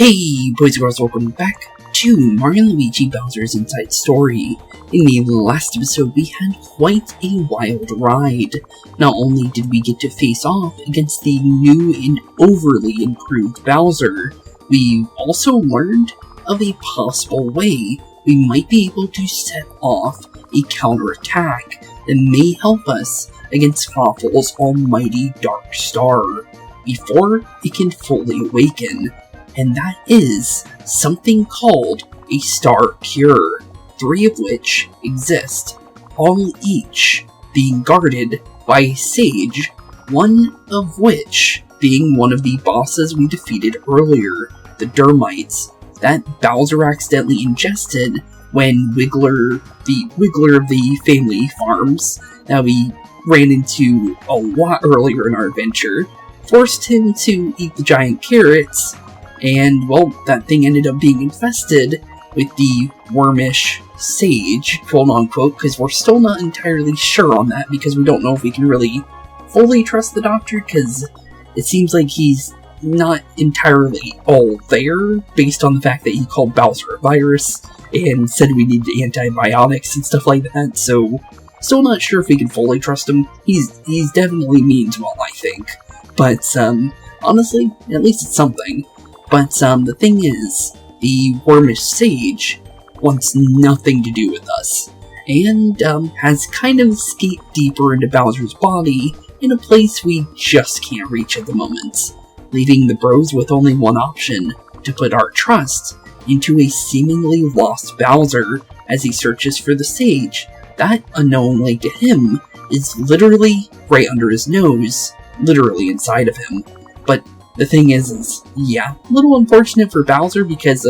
Hey boys and girls, welcome back to Mario & Luigi Bowser's Inside Story. In the last episode we had quite a wild ride. Not only did we get to face off against the new and overly improved Bowser, we also learned of a possible way we might be able to set off a counterattack that may help us against Fawful's almighty Dark Star before it can fully awaken. And that is something called a Star Cure, 3 of which exist, all each being guarded by a sage, one of which being one of the bosses we defeated earlier, the Dermites, that Bowser accidentally ingested when Wiggler of the family farms that we ran into a lot earlier in our adventure, forced him to eat the giant carrots. And, well, that thing ended up being infested with the wormish sage, quote-unquote, because we're still not entirely sure on that, because we don't know if we can really fully trust the doctor, because it seems like he's not entirely all there, based on the fact that he called Bowser a virus, and said we needed antibiotics and stuff like that, so still not sure if we can fully trust him. He's definitely means well, I think. But, honestly, at least it's something. But, the thing is, the wormish sage wants nothing to do with us, and, has kind of escaped deeper into Bowser's body in a place we just can't reach at the moment, leaving the bros with only one option, to put our trust into a seemingly lost Bowser as he searches for the sage that, unknowingly to him, is literally right under his nose, literally inside of him. But the thing is, yeah, a little unfortunate for Bowser because,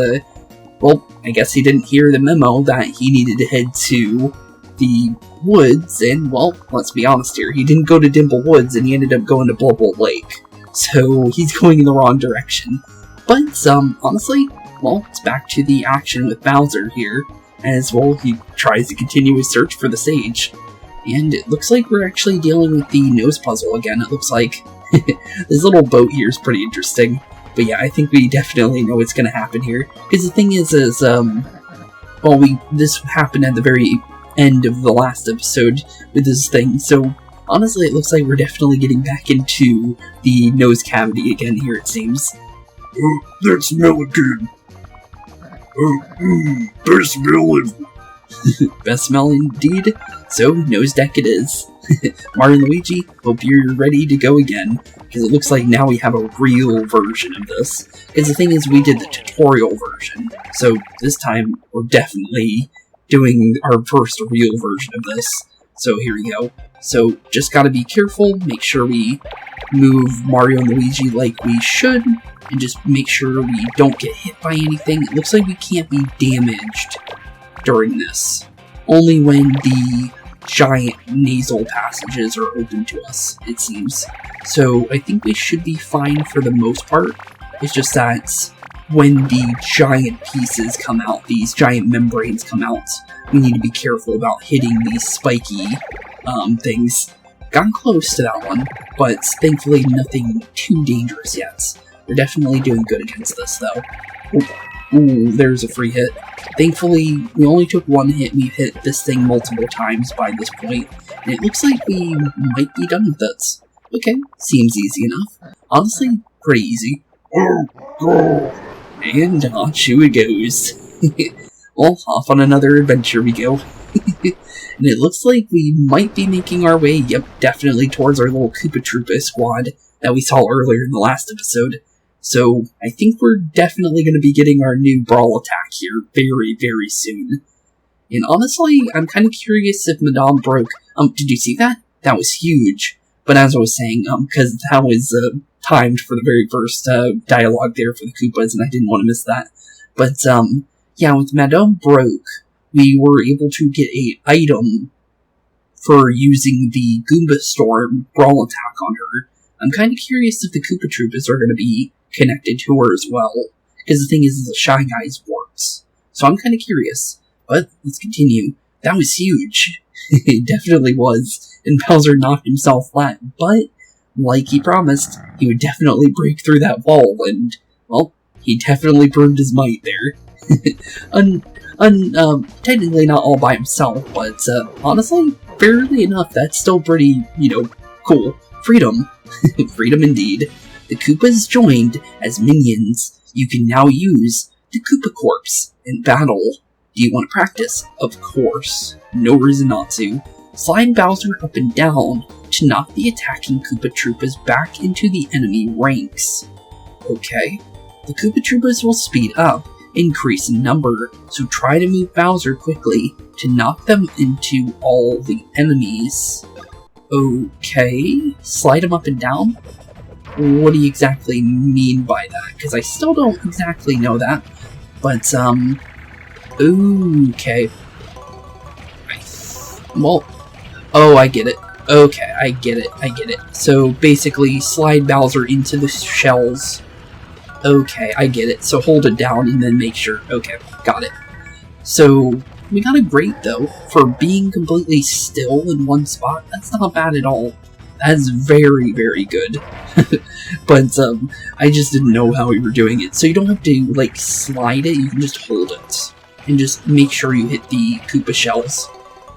well, I guess he didn't hear the memo that he needed to head to the woods, and, well, let's be honest here, he didn't go to Dimple Woods and he ended up going to Blubble Lake, so he's going in the wrong direction. But, honestly, well, it's back to the action with Bowser here, as, well, he tries to continue his search for the sage. And it looks like we're actually dealing with the nose puzzle again, it looks like. This little boat here is pretty interesting. But yeah, I think we definitely know what's going to happen here. Because the thing is, well, this happened at the very end of the last episode with this thing, so honestly it looks like we're definitely getting back into the nose cavity again here, it seems. Oh, that smell again. Oh, best smell ever. Best smell indeed. So, nose deck it is. Mario and Luigi, hope you're ready to go again, because it looks like now we have a real version of this. Because the thing is, we did the tutorial version, so this time we're definitely doing our first real version of this. So here we go. So, just gotta be careful, make sure we move Mario and Luigi like we should, and just make sure we don't get hit by anything. It looks like we can't be damaged during this. Only when the giant nasal passages are open to us, it seems. So I think we should be fine for the most part. It's just that when the giant pieces come out, these giant membranes come out, we need to be careful about hitting these spiky things. Got close to that one, but thankfully nothing too dangerous yet. We're definitely doing good against this though. Ooh, there's a free hit. Thankfully, we only took one hit, we've hit this thing multiple times by this point, and it looks like we might be done with it. Okay, seems easy enough. Honestly, pretty easy. And on it goes. Well, off on another adventure we go. And it looks like we might be making our way, yep, definitely towards our little Koopa Troopa squad that we saw earlier in the last episode. So, I think we're definitely going to be getting our new Brawl attack here very, very soon. And honestly, I'm kind of curious if Madame broke... did you see that? That was huge. But as I was saying, because that was, timed for the very first, dialogue there for the Koopas, and I didn't want to miss that. But, yeah, with Madame broke, we were able to get an item for using the Goomba Storm Brawl attack on her. I'm kind of curious if the Koopa Troopas are going to be connected to her as well, because the thing is the Shy Guys works. So I'm kind of curious, but let's continue. That was huge. It definitely was, and Bowser knocked himself flat, but like he promised, he would definitely break through that wall, and, well, he definitely proved his might there. Technically not all by himself, but honestly, fairly enough, that's still pretty, cool. Freedom. Freedom indeed. The Koopas joined as minions. You can now use the Koopa Corpse in battle. Do you want to practice? Of course. No reason not to. Slide Bowser up and down to knock the attacking Koopa Troopas back into the enemy ranks. Okay. The Koopa Troopas will speed up, increase in number, so try to move Bowser quickly to knock them into all the enemies. Okay. Slide him up and down? What do you exactly mean by that? Because I still don't exactly know that. But, okay. Well, oh, I get it. Okay, I get it. So, basically, slide Bowser into the shells. Okay, I get it. So, hold it down and then make sure. Okay, got it. So, we got a great, though. For being completely still in one spot, that's not bad at all. That's very, very good. But, I just didn't know how we were doing it. So you don't have to, like, slide it, you can just hold it. And just make sure you hit the Koopa shells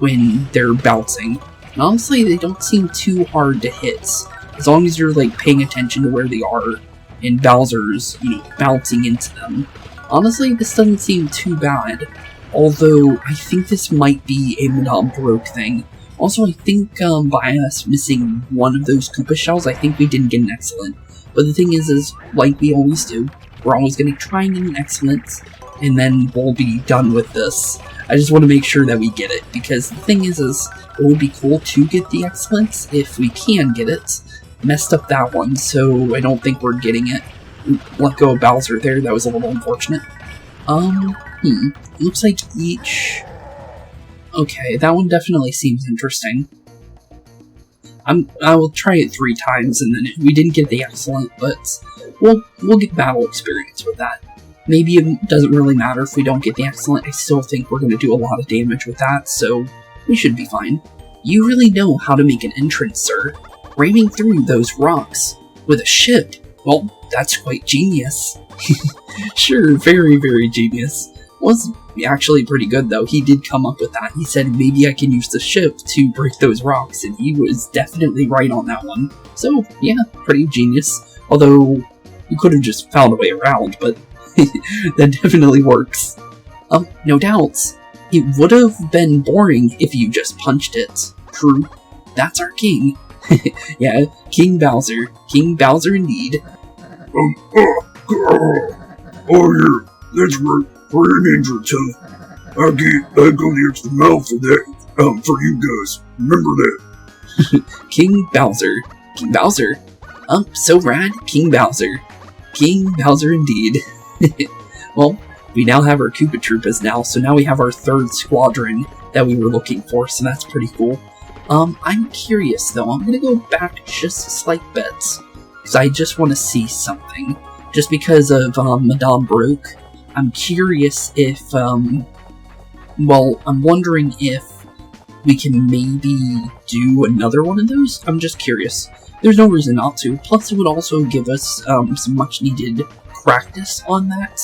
when they're bouncing. And honestly, they don't seem too hard to hit. As long as you're, like, paying attention to where they are, and Bowser's, bouncing into them. Honestly, this doesn't seem too bad. Although, I think this might be a Madame Broke thing. Also, I think by us missing one of those Koopa shells, I think we didn't get an excellent. But the thing is like we always do, we're always going to try and get an excellent, and then we'll be done with this. I just want to make sure that we get it, because the thing is it would be cool to get the excellence if we can get it. Messed up that one, so I don't think we're getting it. Let go of Bowser there, that was a little unfortunate. Looks like each... Okay, that one definitely seems interesting. I will try it 3 times, and then we didn't get the excellent, but we'll get battle experience with that. Maybe it doesn't really matter if we don't get the excellent. I still think we're going to do a lot of damage with that, so we should be fine. You really know how to make an entrance, sir. Ramming through those rocks with a ship. Well, that's quite genius. Sure, very, very genius. Was actually pretty good, though. He did come up with that. He said, maybe I can use the ship to break those rocks, and he was definitely right on that one. So, yeah, pretty genius. Although, you could have just found a way around, but that definitely works. No doubts. It would have been boring if you just punched it. True. That's our king. Yeah, King Bowser. King Bowser indeed. Oh yeah, that's right. For an injured toe. I go the extra mile for that, for you guys. Remember that. King Bowser. King Bowser. So rad. King Bowser. King Bowser indeed. Well, we now have our Koopa Troopas now, so now we have our 3rd squadron that we were looking for, so that's pretty cool. I'm curious though, I'm gonna go back just a slight bit, because I just want to see something. Just because of, Madame Broke. I'm curious if, I'm wondering if we can maybe do another one of those? I'm just curious. There's no reason not to. Plus, it would also give us, some much-needed practice on that.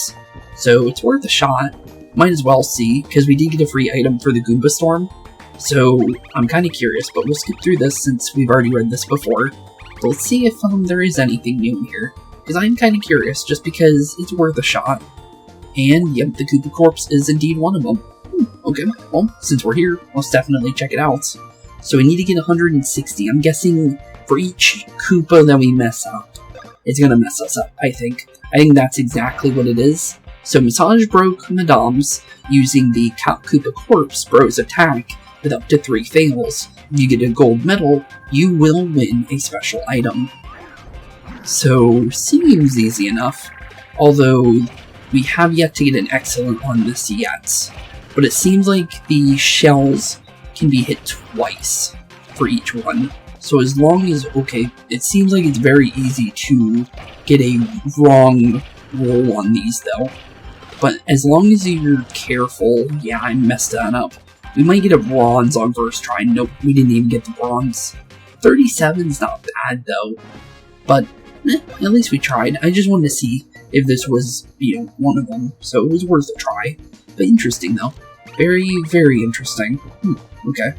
So, it's worth a shot. Might as well see, because we did get a free item for the Goomba Storm. So, I'm kind of curious, but we'll skip through this since we've already read this before. But let's see if, there is anything new in here. Because I'm kind of curious, just because it's worth a shot. And, yep, the Koopa Corpse is indeed one of them. Okay, well, since we're here, let's definitely check it out. So we need to get 160. I'm guessing for each Koopa that we mess up, it's gonna mess us up, I think. I think that's exactly what it is. So Massage broke Madame's using the Koopa Corpse Bro's attack with up to 3 fails. If you get a gold medal, you will win a special item. So, seems easy enough. Although, we have yet to get an excellent on this yet. But it seems like the shells can be hit twice for each one. So as long as, okay, it seems like it's very easy to get a wrong roll on these though. But as long as you're careful, yeah, I messed that up. We might get a bronze on first try. Nope, we didn't even get the bronze. 37's not bad though. But at least we tried. I just wanted to see if this was, one of them, so it was worth a try. But interesting, though. Very, very interesting. Okay.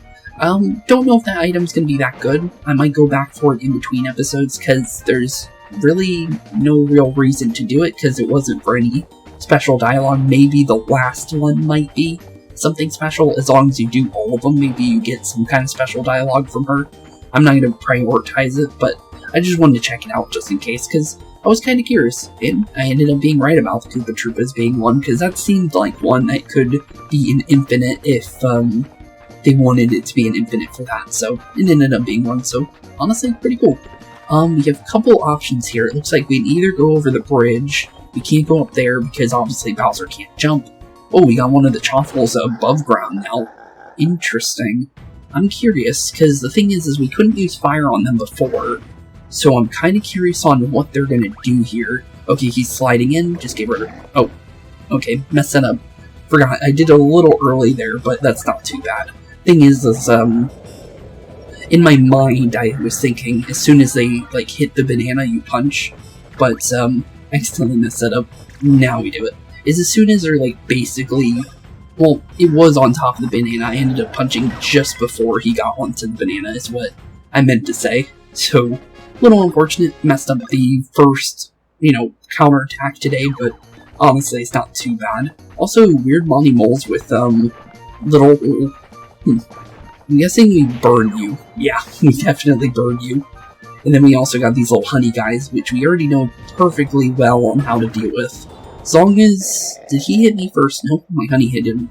Don't know if that item's gonna be that good. I might go back for it in between episodes, because there's really no real reason to do it, because it wasn't for any special dialogue. Maybe the last one might be something special. As long as you do all of them, maybe you get some kind of special dialogue from her. I'm not going to prioritize it, but I just wanted to check it out just in case, because I was kind of curious, and I ended up being right about the Koopa Troopas being one, because that seemed like one that could be an infinite if they wanted it to be an infinite for that, so it ended up being one, so honestly, pretty cool. We have a couple options here. It looks like we can either go over the bridge. We can't go up there because obviously Bowser can't jump. Oh, we got one of the Choffles above ground now. Interesting. I'm curious, because the thing is we couldn't use fire on them before, so I'm kind of curious on what they're going to do here. Okay, he's sliding in, just get rid of it. Oh, okay, messed that up. Forgot, I did a little early there, but that's not too bad. Thing is, in my mind, I was thinking, as soon as they, hit the banana, you punch, but, I accidentally messed that up. Now we do it. Is as soon as they're, basically... Well, it was on top of the banana. I ended up punching just before he got onto the banana, is what I meant to say. So, a little unfortunate, messed up the first, counterattack today, but honestly, it's not too bad. Also, weird Monty Moles with, little... I'm guessing we burn you. Yeah, we definitely burn you. And then we also got these little honey guys, which we already know perfectly well on how to deal with. As long as... Did he hit me first? No, my honey hit him.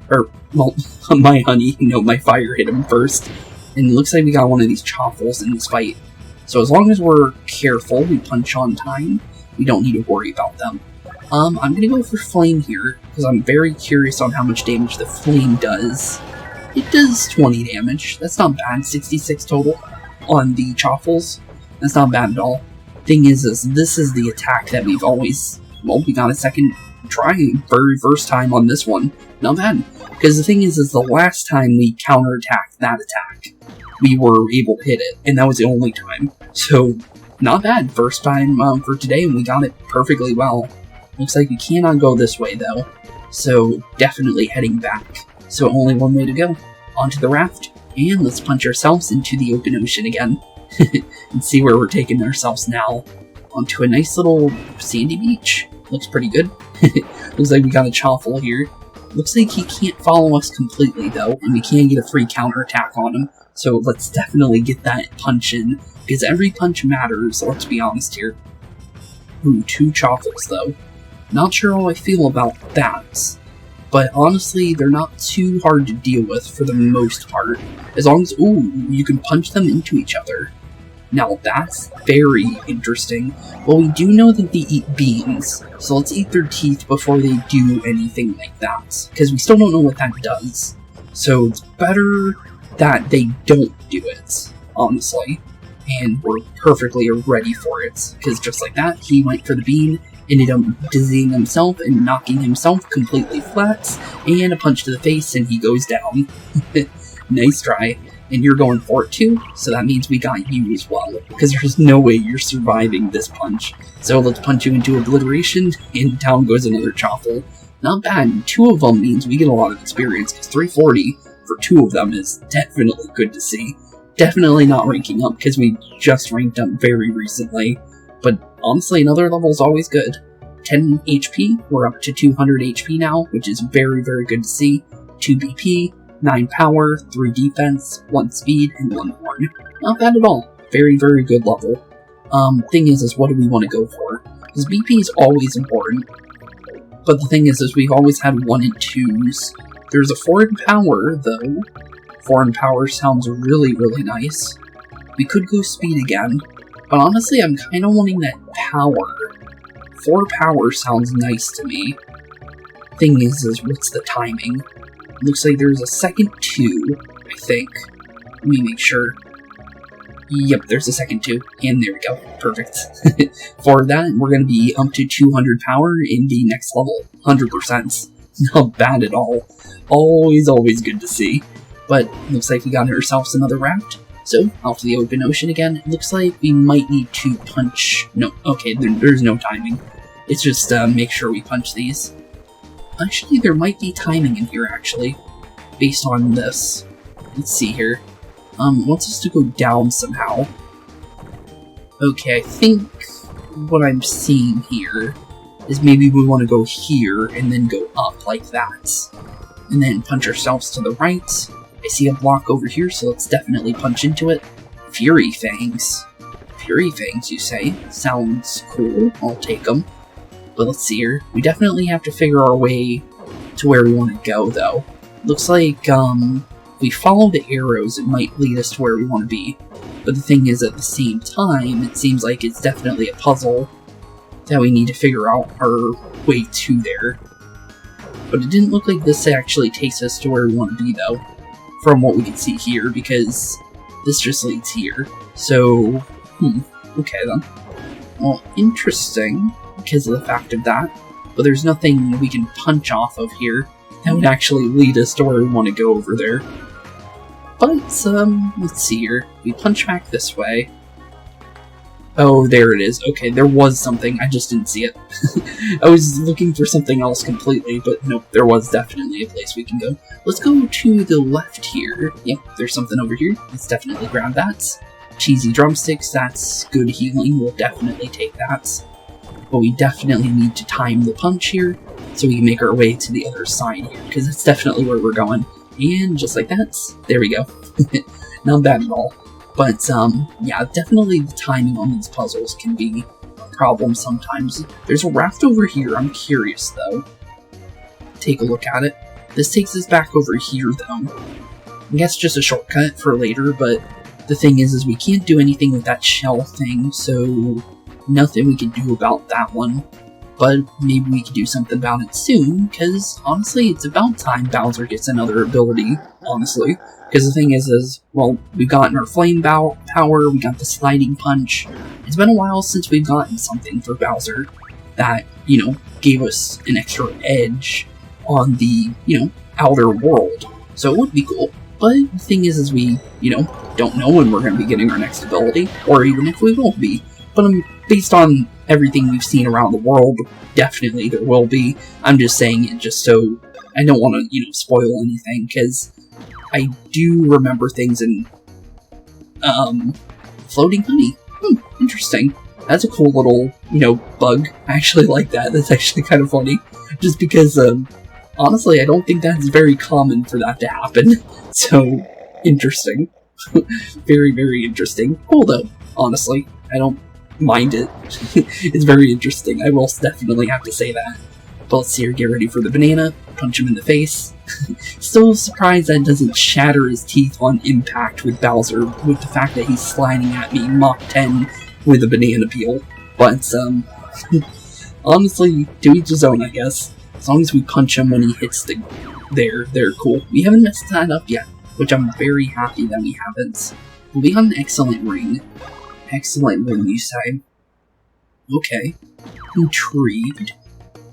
Or, well, my honey, my fire hit him first. And it looks like we got one of these Choffles in this fight. So as long as we're careful, we punch on time, we don't need to worry about them. I'm gonna go for Flame here, because I'm very curious on how much damage the Flame does. It does 20 damage. That's not bad. 66 total on the Choffles. That's not bad at all. Thing is this is the attack that we've always... Well, we got a second try, very first time on this one. Not bad. Because the thing is the last time we counterattacked that attack, we were able to hit it, and that was the only time. So, not bad. First time for today, and we got it perfectly well. Looks like we cannot go this way, though. So, definitely heading back. So, only one way to go. Onto the raft, and let's punch ourselves into the open ocean again. And see where we're taking ourselves now. Onto a nice little sandy beach. Looks pretty good. Looks like we got a Choffle here. Looks like he can't follow us completely, though, and we can get a free counterattack on him. So let's definitely get that punch in, because every punch matters, let's be honest here. Ooh, 2 Choffles, though. Not sure how I feel about that. But honestly, they're not too hard to deal with for the most part. As long as, ooh, you can punch them into each other. Now that's very interesting. Well, we do know that they eat beans, so let's eat their teeth before they do anything like that, because we still don't know what that does. So it's better that they don't do it, honestly. And we're perfectly ready for it, because just like that, he went for the bean, ended up dizzying himself and knocking himself completely flat, and a punch to the face, and he goes down. Nice try. And you're going for it too, so that means we got you as well, because there's no way you're surviving this punch. So let's punch you into obliteration, and down goes another Choffle. Not bad. 2 of them means we get a lot of experience, because 340 for 2 of them is definitely good to see. Definitely not ranking up, because we just ranked up very recently, but honestly, another level is always good. 10 HP, we're up to 200 HP now, which is very, very good to see. 2 BP, 9 power, 3 defense, 1 speed, and 1 horn. Not bad at all. Very, very good level. Thing is what do we want to go for? Because BP is always important. But the thing is we've always had 1 and 2s. There's a 4 in power, though. 4 in power sounds really, really nice. We could go speed again. But honestly, I'm kind of wanting that power. 4 power sounds nice to me. Thing is what's the timing? Looks like there's a second 2, I think. Let me make sure. Yep, there's a second 2. And there we go. Perfect. For that, we're going to be up to 200 power in the next level. 100%. Not bad at all. Always, always good to see. But looks like we got ourselves another raft. So, off to the open ocean again. It looks like we might need to punch... No, okay, there's no timing. It's just make sure we punch these. Actually, there might be timing in here, actually, based on this. Let's see here. It wants us to go down somehow. Okay, I think what I'm seeing here is maybe we want to go here and then go up like that. And then punch ourselves to the right. I see a block over here, so let's definitely punch into it. Fury Fangs. Fury Fangs, you say? Sounds cool. I'll take them. But let's see here. We definitely have to figure our way to where we want to go, though. Looks like, if we follow the arrows, it might lead us to where we want to be. But the thing is, at the same time, it seems like it's definitely a puzzle that we need to figure out our way to there. But it didn't look like this actually takes us to where we want to be, though, from what we can see here, because this just leads here. So, okay then. Well, interesting, because of the fact of that, but there's nothing we can punch off of here that would actually lead us to where we want to go over there. But, let's see here. We punch back this way. Oh, there it is. Okay, there was something. I just didn't see it. I was looking for something else completely, but nope, there was definitely a place we can go. Let's go to the left here. Yep, there's something over here. Let's definitely grab that. Cheesy drumsticks, that's good healing. We'll definitely take that. But we definitely need to time the punch here so we can make our way to the other side here, because that's definitely where we're going. And just like that, there we go. Not bad at all. But, yeah, definitely the timing on these puzzles can be a problem sometimes. There's a raft over here, I'm curious, though. Take a look at it. This takes us back over here, though. I guess just a shortcut for later, but the thing is we can't do anything with that shell thing, so nothing we can do about that one. But maybe we can do something about it soon, because honestly, it's about time Bowser gets another ability, honestly. Because the thing is, well, we've gotten our flame power, we got the sliding punch. It's been a while since we've gotten something for Bowser that, you know, gave us an extra edge on the, you know, outer world. So it would be cool. But the thing is we, you know, don't know when we're going to be getting our next ability, or even if we won't be. But based on everything we've seen around the world, definitely there will be. I'm just saying it just so I don't want to, you know, spoil anything, because I do remember things in, floating honey. Interesting. That's a cool little, you know, bug. I actually like that. That's actually kind of funny. Just because, honestly, I don't think that's very common for that to happen. So, interesting. Very, very interesting. Cool, though, honestly. I don't mind it. It's very interesting. I will definitely have to say that. But let's see here, get ready for the banana. Punch him in the face. Still surprised that doesn't shatter his teeth on impact with Bowser, with the fact that he's sliding at me Mach 10 with a banana peel. But, honestly, to each his own, I guess. As long as we punch him when he hits they're cool. We haven't messed that up yet, which I'm very happy that we haven't. We got an excellent ring. Excellent ring, you say? Okay. Intrigued.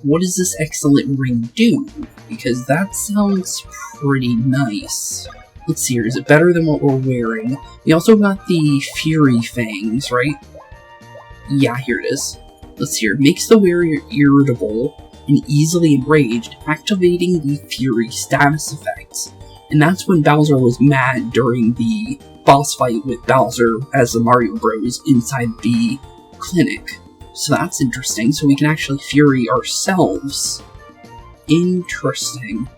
What does this excellent ring do? Because that sounds pretty nice. Let's see here, is it better than what we're wearing? We also got the Fury Fangs, right? Yeah, here it is. Let's see here, makes the wearer irritable and easily enraged, activating the Fury status effects. And that's when Bowser was mad during the boss fight with Bowser as the Mario Bros. Inside the clinic. So that's interesting, so we can actually Fury ourselves. Interesting.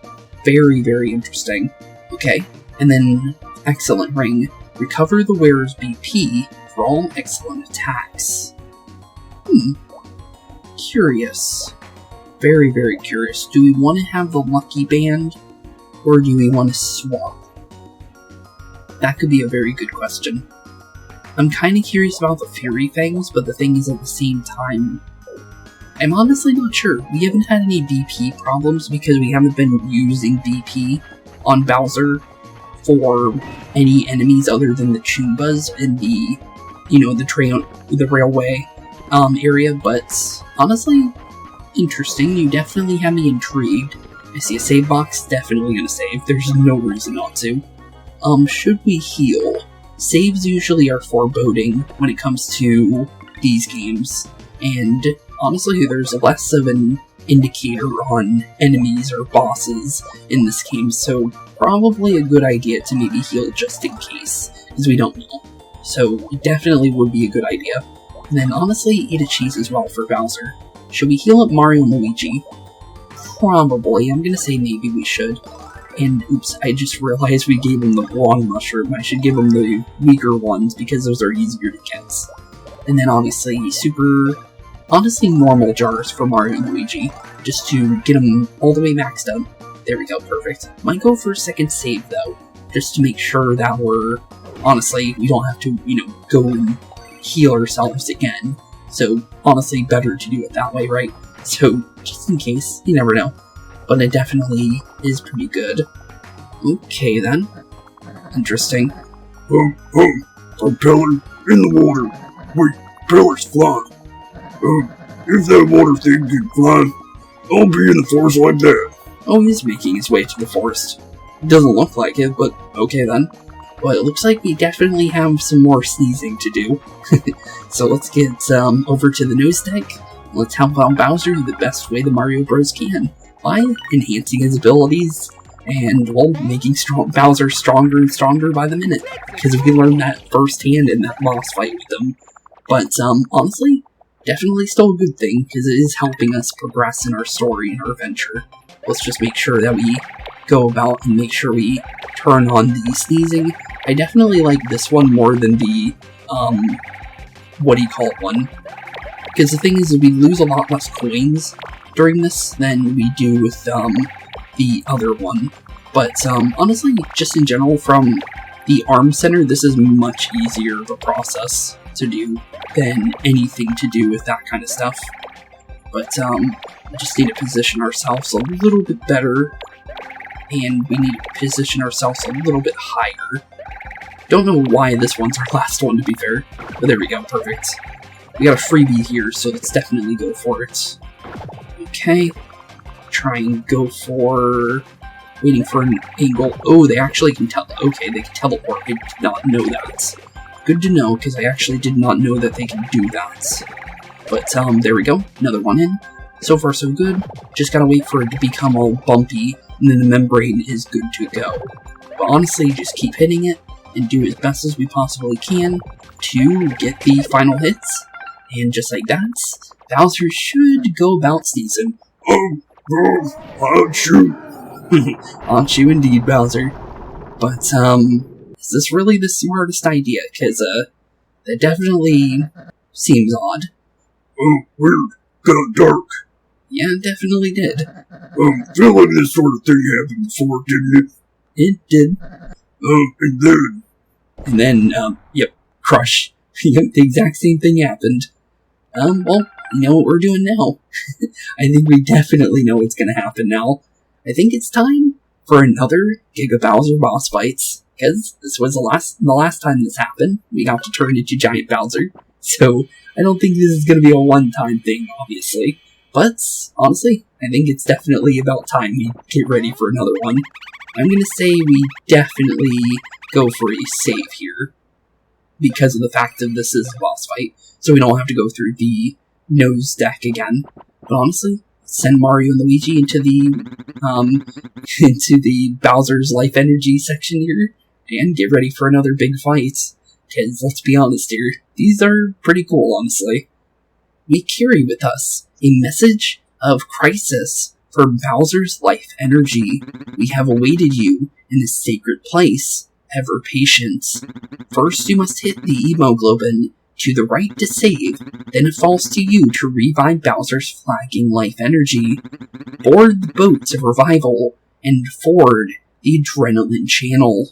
Very, very interesting. Okay, and then excellent ring. Recover the wearer's BP for all excellent attacks. Curious. Very, very curious. Do we want to have the Lucky Band, or do we want to swap? That could be a very good question. I'm kinda curious about the Fury Fangs, but the thing is at the same time, I'm honestly not sure. We haven't had any BP problems because we haven't been using BP on Bowser for any enemies other than the Chumbas in the, you know, the railway area, but honestly, interesting. You definitely have me intrigued. I see a save box, definitely gonna save. There's no reason not to. Should we heal? saves usually are foreboding when it comes to these games, and honestly, there's less of an indicator on enemies or bosses in this game, so probably a good idea to maybe heal just in case, because we don't know. So it definitely would be a good idea. And then honestly, eat a cheese as well for Bowser. Should we heal up Mario and Luigi? Probably. I'm gonna say maybe we should. And oops, I just realized we gave him the wrong mushroom. I should give him the weaker ones because those are easier to get. And then obviously honestly normal jars for Mario and Luigi, just to get them all the way maxed out. There we go, perfect. Might go for a second save though, just to make sure that honestly, we don't have to, go and heal ourselves again. So honestly, better to do it that way, right? So just in case, you never know. But it definitely is pretty good. Okay then. Interesting. Propeller in the water. Wait, propeller's flying. If that water thing can fly, I'll be in the forest like that. Oh, he's making his way to the forest. Doesn't look like it, but okay then. Well, it looks like we definitely have some more sneezing to do. So let's get over to the nose deck. Let's help out Bowser the best way the Mario Bros. Can, by enhancing his abilities and, well, making Bowser stronger and stronger by the minute. Because we learned that firsthand in that boss fight with him. But honestly, definitely still a good thing, because it is helping us progress in our story and our adventure. Let's just make sure that we go about and make sure we turn on the sneezing. I definitely like this one more than the, one. Because the thing is, we lose a lot less coins during this than we do with, the other one. But, honestly, just in general, from the arm center, this is much easier of a process to do than anything to do with that kind of stuff. But, we just need to position ourselves a little bit better, and we need to position ourselves a little bit higher. Don't know why this one's our last one, to be fair, but there we go, perfect. We got a freebie here, so let's definitely go for it. Okay, try and go for waiting for an angle. Oh, they actually can okay, they can teleport. I did not know that. Good to know, because I actually did not know that they can do that. But, there we go, another one in. So far so good, just gotta wait for it to become all bumpy, and then the membrane is good to go. But honestly, just keep hitting it, and do as best as we possibly can to get the final hits. And just like that, Bowser should go about sneezing. Aren't you? Aren't you indeed, Bowser? But, is this really the smartest idea? Because, that definitely seems odd. Weird. Kinda dark. Yeah, it definitely did. Feel like this sort of thing happened before, didn't it? It did. And then, yep, crush. Yep, the exact same thing happened. Well, you know what we're doing now. I think we definitely know what's gonna happen now. I think it's time for another Giga Bowser boss fights, because this was the last time this happened. We got to turn into Giant Bowser, so I don't think this is gonna be a one-time thing, obviously. But, honestly, I think it's definitely about time we get ready for another one. I'm gonna say we definitely go for a save here, because of the fact that this is a boss fight, so we don't have to go through the nose deck again. But honestly, send Mario and Luigi into the Bowser's Life Energy section here, and get ready for another big fight. Because, let's be honest here, these are pretty cool, honestly. We carry with us a message of crisis for Bowser's Life Energy. We have awaited you in this sacred place. Ever patient. First, you must hit the hemoglobin to the right to save, then it falls to you to revive Bowser's flagging life energy. Board the boats of revival and ford the adrenaline channel.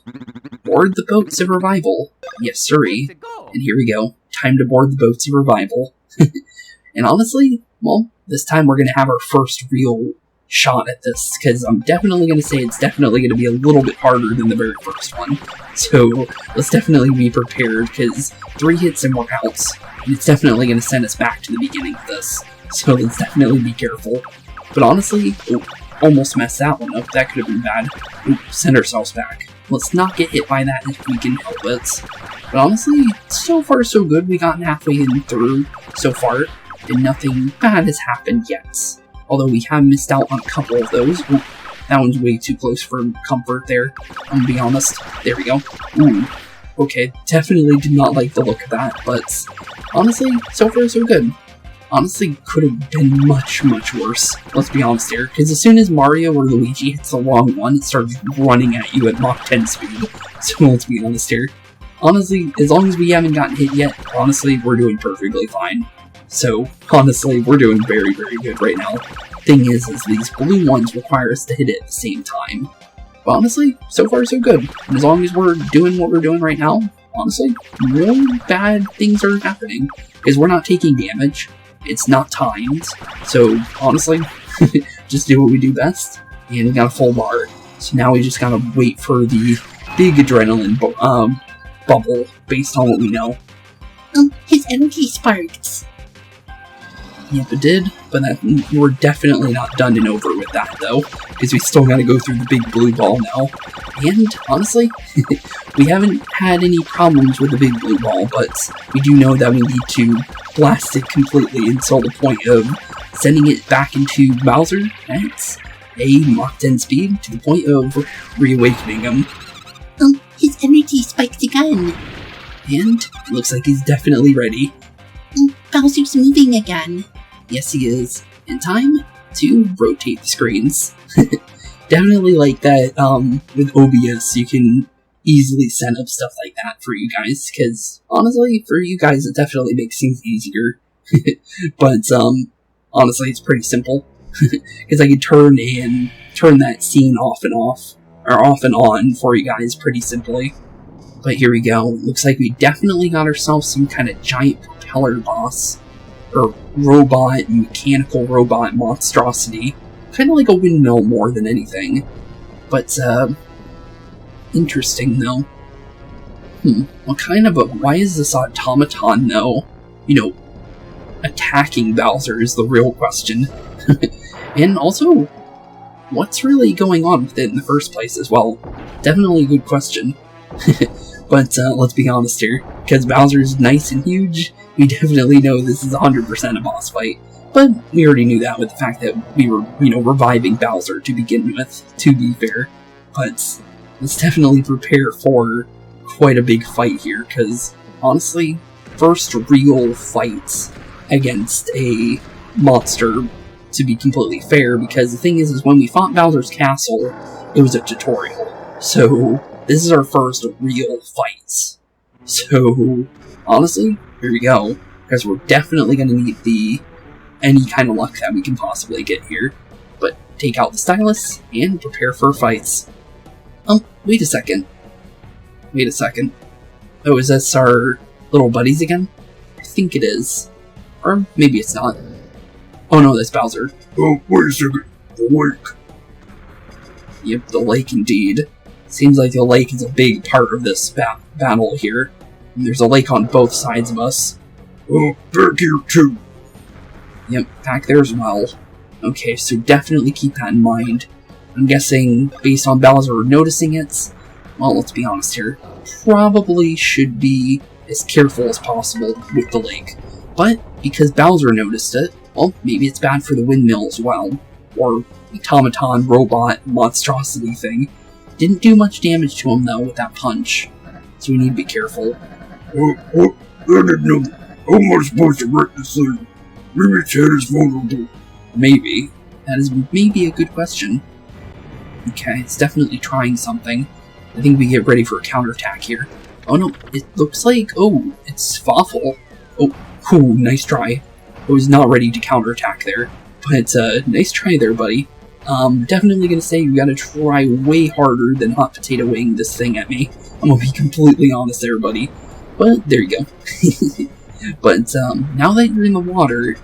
Board the boats of revival. Yes, sirree. And here we go. Time to board the boats of revival. And honestly, well, this time we're going to have our first real shot at this, because I'm definitely going to say it's definitely going to be a little bit harder than the very first one. So let's definitely be prepared, because 3 hits and we're out, and it's definitely going to send us back to the beginning of this. So let's definitely be careful. But honestly, almost messed that one up. That could have been bad. Send ourselves back. Let's not get hit by that if we can help it. But honestly, so far so good. We got halfway in through so far, and nothing bad has happened yet. Although we have missed out on a couple of those. Ooh, that one's way too close for comfort there, I'm gonna be honest. There we go. Ooh. Okay, definitely did not like the look of that, but honestly, so far so good. Honestly, could have been much, much worse. Let's be honest here, because as soon as Mario or Luigi hits the wrong one, it starts running at you at Mach 10 speed. So let's be honest here. Honestly, as long as we haven't gotten hit yet, honestly, we're doing perfectly fine. So, honestly, we're doing very, very good right now. Thing is these blue ones require us to hit it at the same time. But honestly, so far so good. And as long as we're doing what we're doing right now, honestly, no bad things are happening. Because we're not taking damage. It's not timed, so honestly, just do what we do best, and we got a full bar. So now we just gotta wait for the big adrenaline bubble, based on what we know. His energy sparked. Yep, it did, but we're definitely not done and over with that, though, because we still gotta go through the big blue ball now. And, honestly, we haven't had any problems with the big blue ball, but we do know that we need to blast it completely until the point of sending it back into Bowser at a Mach 10 speed to the point of reawakening him. His energy spiked again. And it looks like he's definitely ready. Bowser's moving again. Yes, he is. And time to rotate the screens. Definitely like that, with OBS, you can easily set up stuff like that for you guys, because honestly, for you guys, it definitely makes things easier. But, honestly, it's pretty simple. Because I can turn that scene off and on for you guys pretty simply. But here we go. Looks like we definitely got ourselves some kind of giant propeller boss, or robot, mechanical robot monstrosity. Kind of like a windmill more than anything. But, interesting, though. Why is this automaton, though, attacking Bowser is the real question. And also, what's really going on with it in the first place as well? Definitely a good question. But, let's be honest here, because Bowser's nice and huge, we definitely know this is 100% a boss fight. But we already knew that with the fact that we were, reviving Bowser to begin with, to be fair. But let's definitely prepare for quite a big fight here, because, honestly, first real fight against a monster, to be completely fair, because the thing is when we fought Bowser's Castle, it was a tutorial. So, this is our first real fight. So, honestly, here we go, because we're definitely going to need any kind of luck that we can possibly get here. But take out the stylus and prepare for fights. Wait a second. Oh, is this our little buddies again? I think it is. Or maybe it's not. Oh no, that's Bowser. Oh, wait a second. The lake. Yep, the lake indeed. Seems like the lake is a big part of this battle here. And there's a lake on both sides of us. Oh, back here too. Yep, back there as well. Okay, so definitely keep that in mind. I'm guessing, based on Bowser noticing it, well, let's be honest here, probably should be as careful as possible with the lake. But, because Bowser noticed it, well, maybe it's bad for the windmill as well. Or automaton robot monstrosity thing. Didn't do much damage to him, though, with that punch. So we need to be careful. What? I didn't know. How am I supposed to wreck this thing? Maybe its head is vulnerable. Maybe. That is maybe a good question. Okay, it's definitely trying something. I think we get ready for a counterattack here. Oh no, it looks like... Oh, it's Fawful. Oh, nice try. I was not ready to counterattack there. But, nice try there, buddy. Definitely gonna say you gotta try way harder than hot potato wing this thing at me. I'm gonna be completely honest there, buddy. But, there you go. But, now that you're in the water,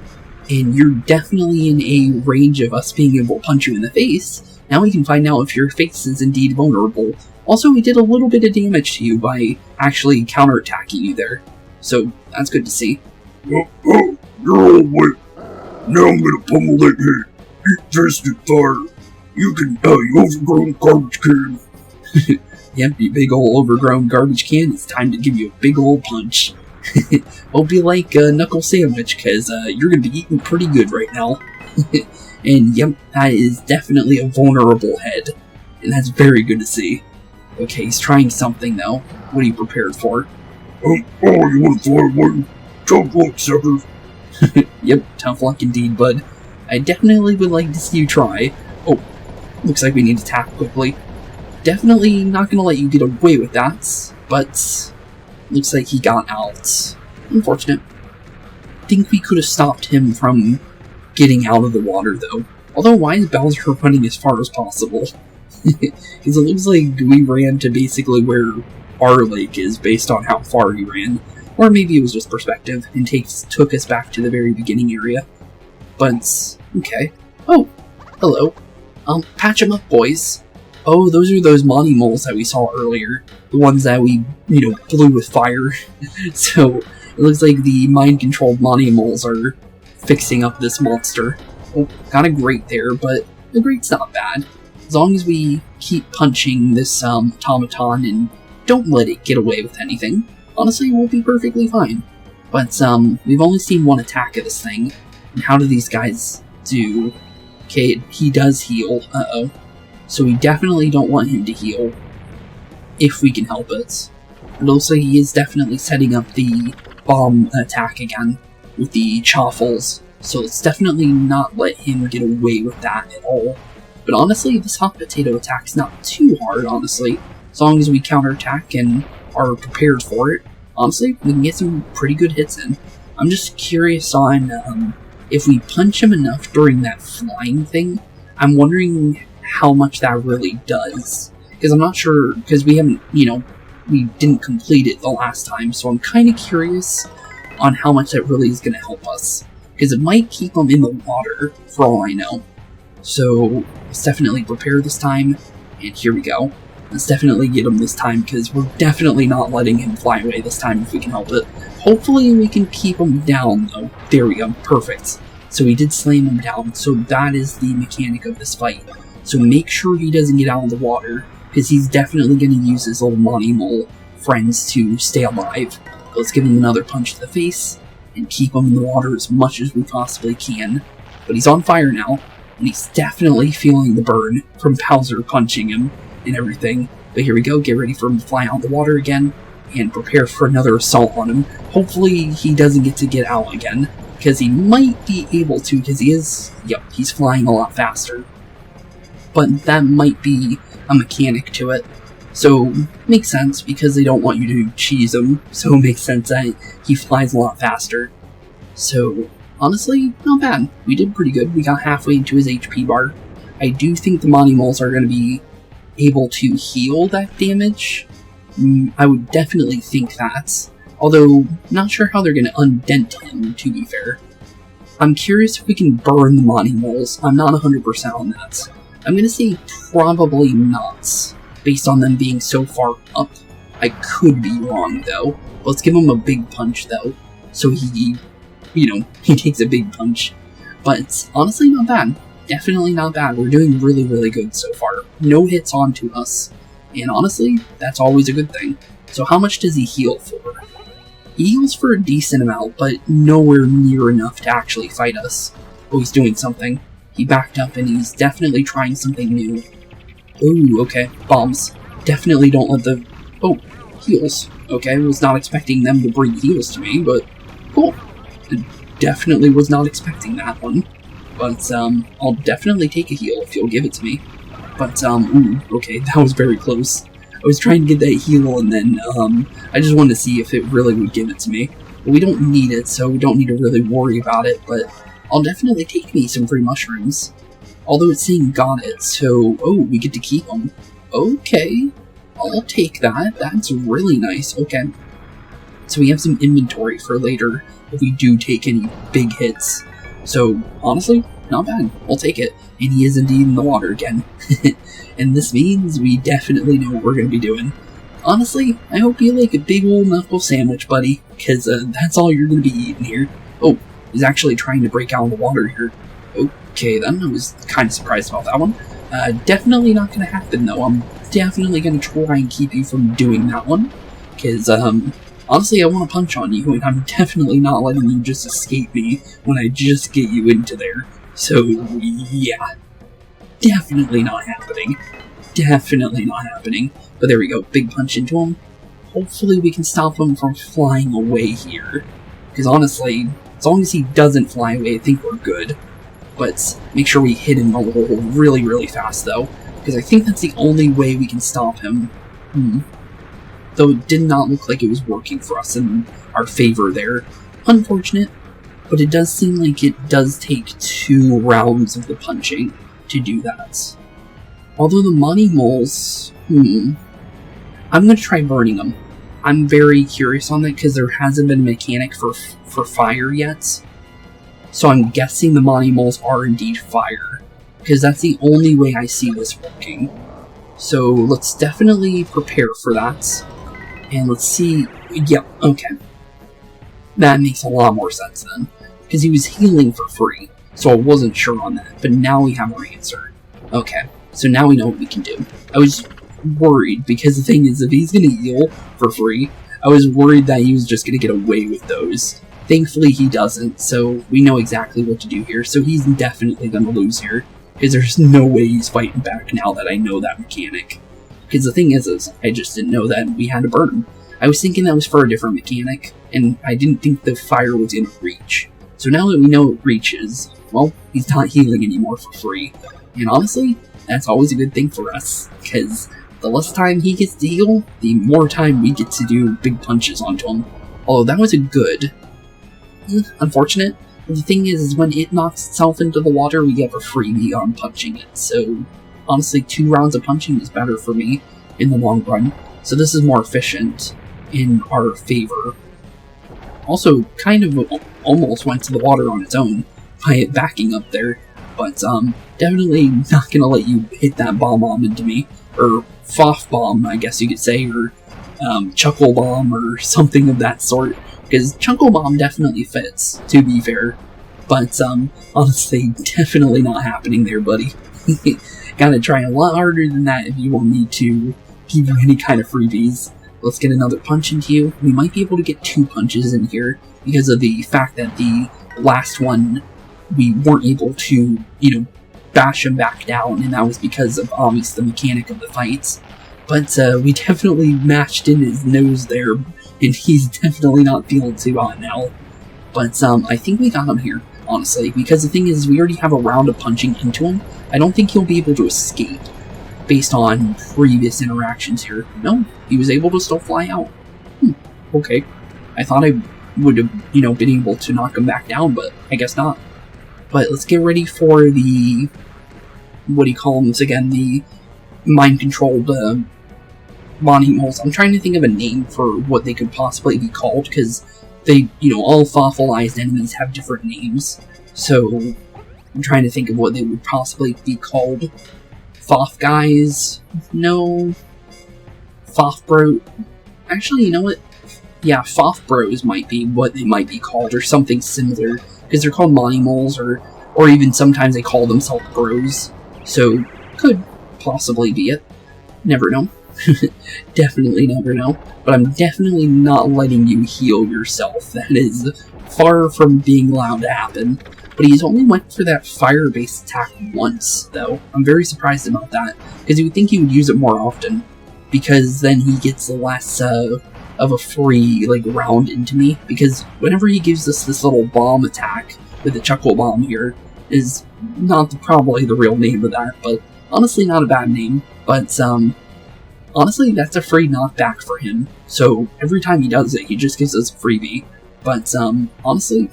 and you're definitely in a range of us being able to punch you in the face, now we can find out if your face is indeed vulnerable. Also, we did a little bit of damage to you by actually counterattacking you there. So, that's good to see. Oh, you're all wet. Now I'm gonna pummel that head. Eat this and fire. You overgrown garbage can. Yep, you big ol' overgrown garbage can, it's time to give you a big ol' punch. Hope you like a knuckle sandwich, cause you're gonna be eating pretty good right now. And yep, that is definitely a vulnerable head. And that's very good to see. Okay, he's trying something though. What are you prepared for? You wanna fly away? Tough luck, sucker. Yep, tough luck indeed, bud. I definitely would like to see you try. Oh, looks like we need to tap quickly. Definitely not gonna let you get away with that, but looks like he got out. Unfortunate. Think we could have stopped him from getting out of the water, though. Although, why is Bowser running as far as possible? Because it looks like we ran to basically where our lake is, based on how far he ran. Or maybe it was just perspective, and took us back to the very beginning area. But, okay. Oh, hello. Patch them up, boys. Oh, those are those Monty moles that we saw earlier. The ones that we, blew with fire. So, it looks like the mind-controlled Monty moles are fixing up this monster. Oh, got a grate there, but the grate's not bad. As long as we keep punching this automaton and don't let it get away with anything, honestly, we'll be perfectly fine. But we've only seen one attack of this thing, and how do these guys do? Okay, he does heal. Uh-oh. So we definitely don't want him to heal, if we can help it. It looks like he is definitely setting up the bomb attack again with the chaffles, so let's definitely not let him get away with that at all. But honestly, this hot potato attack's not too hard, honestly. As long as we counterattack and are prepared for it, honestly, we can get some pretty good hits in. I'm just curious on if we punch him enough during that flying thing. I'm wondering how much that really does. Because I'm not sure, because we haven't, we didn't complete it the last time, so I'm kind of curious on how much that really is going to help us. Because it might keep him in the water, for all I know. So, let's definitely prepare this time, and here we go. Let's definitely get him this time, because we're definitely not letting him fly away this time if we can help it. Hopefully we can keep him down, though. There we go, perfect. So we did slam him down, so that is the mechanic of this fight. So make sure he doesn't get out of the water, because he's definitely going to use his little Monty Mole friends to stay alive. Let's give him another punch to the face, and keep him in the water as much as we possibly can. But he's on fire now, and he's definitely feeling the burn from Bowser punching him and everything. But here we go, get ready for him to fly out of the water again, and prepare for another assault on him. Hopefully he doesn't get to get out again, because he might be able to, because he's flying a lot faster. But that might be a mechanic to it. So, makes sense, because they don't want you to cheese him, so it makes sense that he flies a lot faster. So, honestly, not bad. We did pretty good. We got halfway into his HP bar. I do think the Monty Moles are going to be able to heal that damage. I would definitely think that. Although, not sure how they're going to undent him, to be fair. I'm curious if we can burn the Monty Moles. I'm not 100% on that. I'm going to say probably not, based on them being so far up. I could be wrong, though. Let's give him a big punch, though, so he takes a big punch. But honestly, not bad. Definitely not bad. We're doing really, really good so far. No hits onto us. And honestly, that's always a good thing. So how much does he heal for? He heals for a decent amount, but nowhere near enough to actually fight us. Oh, he's doing something. He backed up and he's definitely trying something new. Ooh, okay. Bombs. Definitely don't let the... Oh, heals. Okay, was not expecting them to bring heals to me, but cool. Definitely was not expecting that one. But, I'll definitely take a heal if you'll give it to me. But, ooh, okay, that was very close. I was trying to get that heal and then, I just wanted to see if it really would give it to me. But we don't need it, so we don't need to really worry about it, but I'll definitely take me some free mushrooms. Although it's saying got it, so, oh, we get to keep them. Okay, I'll take that. That's really nice. Okay. So we have some inventory for later if we do take any big hits. So, honestly, not bad. We'll take it. And he is indeed in the water again. And this means we definitely know what we're going to be doing. Honestly, I hope you like a big old knuckle sandwich, buddy, because that's all you're going to be eating here. Oh, he's actually trying to break out of the water here. Okay, then I was kind of surprised about that one. Definitely not going to happen, though. I'm definitely going to try and keep you from doing that one. Because, honestly, I want to punch on you, and I'm definitely not letting you just escape me when I just get you into there. So, yeah. Definitely not happening. Definitely not happening. But there we go, big punch into him. Hopefully we can stop him from flying away here. Because honestly, as long as he doesn't fly away, I think we're good. But make sure we hit him a little really, really fast, though. Because I think that's the only way we can stop him. Though it did not look like it was working for us in our favor there. Unfortunate, but it does seem like it does take 2 rounds of the punching to do that. Although the money moles, I'm going to try burning them. I'm very curious on that because there hasn't been a mechanic for fire yet. So I'm guessing the money moles are indeed fire, because that's the only way I see this working. So let's definitely prepare for that. And let's see, yep, okay. That makes a lot more sense then, because he was healing for free, so I wasn't sure on that, but now we have our answer. Okay, so now we know what we can do. I was worried, because the thing is, if he's going to heal for free, I was worried that he was just going to get away with those. Thankfully he doesn't, so we know exactly what to do here, so he's definitely going to lose here, because there's no way he's fighting back now that I know that mechanic. Because the thing is I just didn't know that we had to burn him. I was thinking that was for a different mechanic, and I didn't think the fire was in reach. So now that we know it reaches, well, he's not healing anymore for free. And honestly, that's always a good thing for us, because the less time he gets to heal, the more time we get to do big punches onto him. Although that was a good. Unfortunate. But the thing is when it knocks itself into the water, we get a freebie on punching it, so honestly 2 rounds of punching is better for me in the long run. So this is more efficient in our favor. Also, kind of almost went to the water on its own by it backing up there, but definitely not gonna let you hit that bomb into me, or Fawful bomb, I guess you could say, or Chuckle bomb, or something of that sort, because Chuckle bomb definitely fits, to be fair, but honestly, definitely not happening there, buddy. Gotta try a lot harder than that if you want me to give you any kind of freebies. Let's get another punch into you. We might be able to get 2 punches in here because of the fact that the last one we weren't able to, bash him back down, and that was because of obviously the mechanic of the fights. But we definitely mashed in his nose there, and he's definitely not feeling too hot now. But I think we got him here, honestly, because the thing is we already have a round of punching into him. I don't think he'll be able to escape, based on previous interactions here. No, he was able to still fly out. Okay. I thought I would have, been able to knock him back down, but I guess not. But let's get ready for the, what do you call them again, the mind-controlled money moles. I'm trying to think of a name for what they could possibly be called, because they, all fossilized enemies have different names. So I'm trying to think of what they would possibly be called. Foff guys? No. Foff bro? Actually, you know what? Yeah, Foff bros might be what they might be called, or something similar. Because they're called money moles, or even sometimes they call themselves bros. So, could possibly be it. Never know. Definitely never know. But I'm definitely not letting you heal yourself. That is far from being allowed to happen. But he's only went for that fire-based attack once, though. I'm very surprised about that, because you would think he would use it more often, because then he gets less of a free round into me, because whenever he gives us this little bomb attack with the Chuckle bomb here, is not probably the real name of that, but honestly not a bad name. But honestly, that's a free knockback for him, so every time he does it, he just gives us a freebie. But, honestly,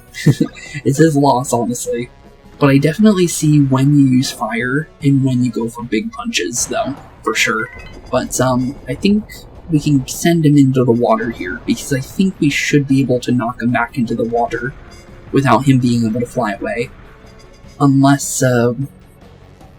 it's his loss, honestly. But I definitely see when you use fire and when you go for big punches, though, for sure. But, I think we can send him into the water here, because I think we should be able to knock him back into the water without him being able to fly away. Unless,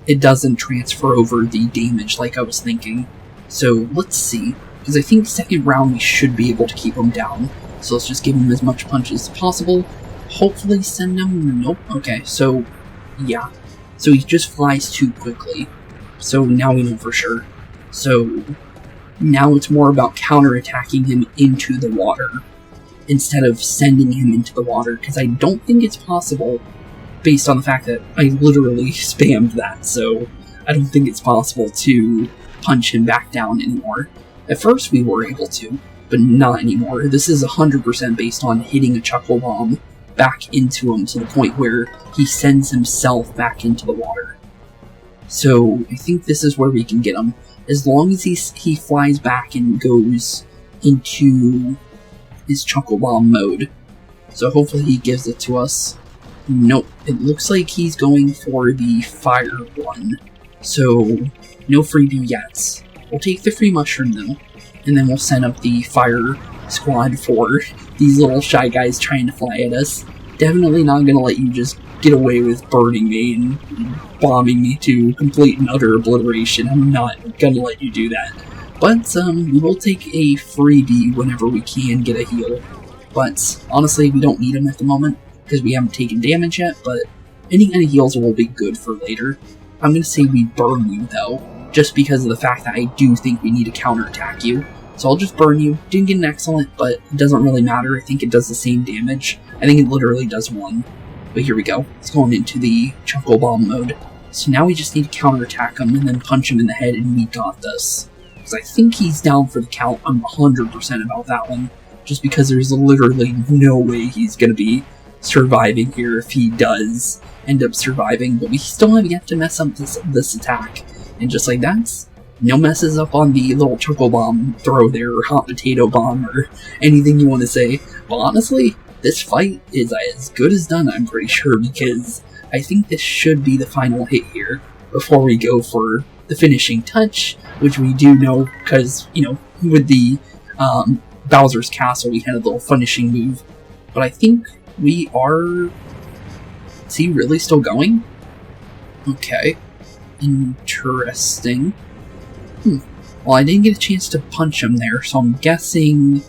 it doesn't transfer over the damage like I was thinking. So, let's see. Because I think second round we should be able to keep him down. So let's just give him as much punches as possible. Hopefully send him... Nope. Okay, so... yeah. So he just flies too quickly. So now we know for sure. So now it's more about counterattacking him into the water instead of sending him into the water, because I don't think it's possible, based on the fact that I literally spammed that, so I don't think it's possible to punch him back down anymore. At first we were able to, but not anymore. This is 100% based on hitting a chuckle bomb back into him to the point where he sends himself back into the water. So I think this is where we can get him. As long as he flies back and goes into his chuckle bomb mode. So hopefully he gives it to us. Nope, it looks like he's going for the fire one. So no freebie yet. We'll take the free mushroom though, and then we'll send up the fire squad for these little shy guys trying to fly at us. Definitely not gonna let you just get away with burning me and bombing me to complete and utter obliteration. I'm not gonna let you do that. But we will take a freebie whenever we can get a heal. But honestly, we don't need them at the moment because we haven't taken damage yet, but any kind of heals will be good for later. I'm gonna say we burn you though, just because of the fact that I do think we need to counterattack you. So I'll just burn you. Didn't get an excellent, but it doesn't really matter. I think it does the same damage. I think it literally does one. But here we go. It's going into the chuckle bomb mode. So now we just need to counterattack him and then punch him in the head, and we got this. Because I think he's down for the count. I'm 100% about that one. Just because there's literally no way he's going to be surviving here if he does end up surviving. But we still have yet to mess up this attack. And just like that, no messes up on the little chuckle bomb throw there, or hot potato bomb, or anything you want to say. But honestly, this fight is as good as done, I'm pretty sure, because I think this should be the final hit here before we go for the finishing touch, which we do know because, you know, with the Bowser's Castle, we had a little finishing move. But I think we are... Is he really still going? Okay. Interesting. Well, I didn't get a chance to punch him there, so I'm guessing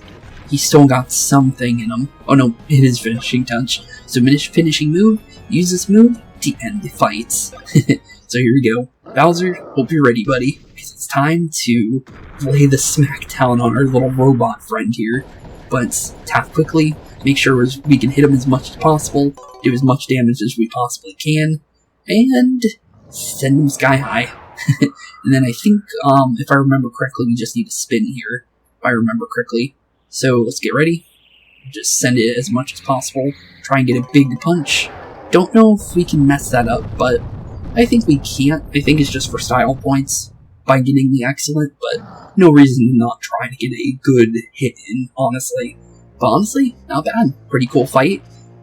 he's still got something in him. Oh no, it is finishing touch. So finishing move, use this move to end the fight. So here we go. Bowser, hope you're ready, buddy. Because it's time to lay the smackdown on our little robot friend here. But tap quickly, make sure we can hit him as much as possible, do as much damage as we possibly can, and send him sky high. And then I think, if I remember correctly, we just need to spin here, if I remember correctly. So let's get ready. Just send it as much as possible. Try and get a big punch. Don't know if we can mess that up, but I think we can't. I think it's just for style points by getting the excellent, but no reason to not try to get a good hit in, honestly. But honestly, not bad. Pretty cool fight.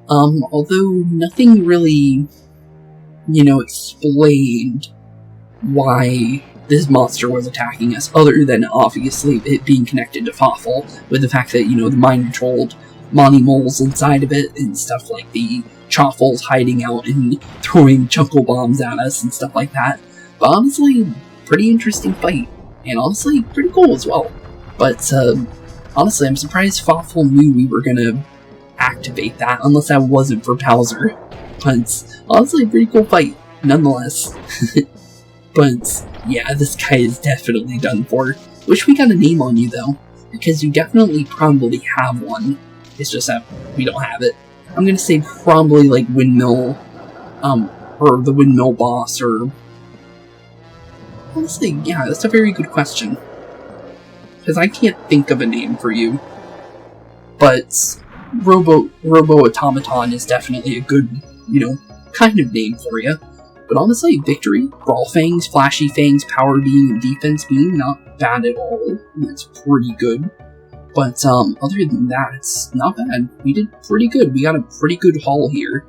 Although nothing really, you know, explained why this monster was attacking us, other than obviously it being connected to Fawful, with the fact that, you know, the mind-controlled Monty Moles inside of it, and stuff like the Choffles hiding out and throwing chuckle bombs at us and stuff like that. But honestly, pretty interesting fight, and honestly, pretty cool as well. But honestly, I'm surprised Fawful knew we were gonna activate that, unless that wasn't for Bowser. But honestly, pretty cool fight, nonetheless. But yeah, this guy is definitely done for. Wish we got a name on you though, because you definitely probably have one. It's just that we don't have it. I'm gonna say probably like Windmill, or the Windmill Boss, or... Honestly, yeah, that's a very good question. Because I can't think of a name for you. But Robo Automaton is definitely a good, you know, kind of name for you. But honestly, Victory, Brawl Fangs, Flashy Fangs, Power Beam, and Defense Beam, not bad at all. That's pretty good. But other than that, it's not bad. We did pretty good. We got a pretty good haul here,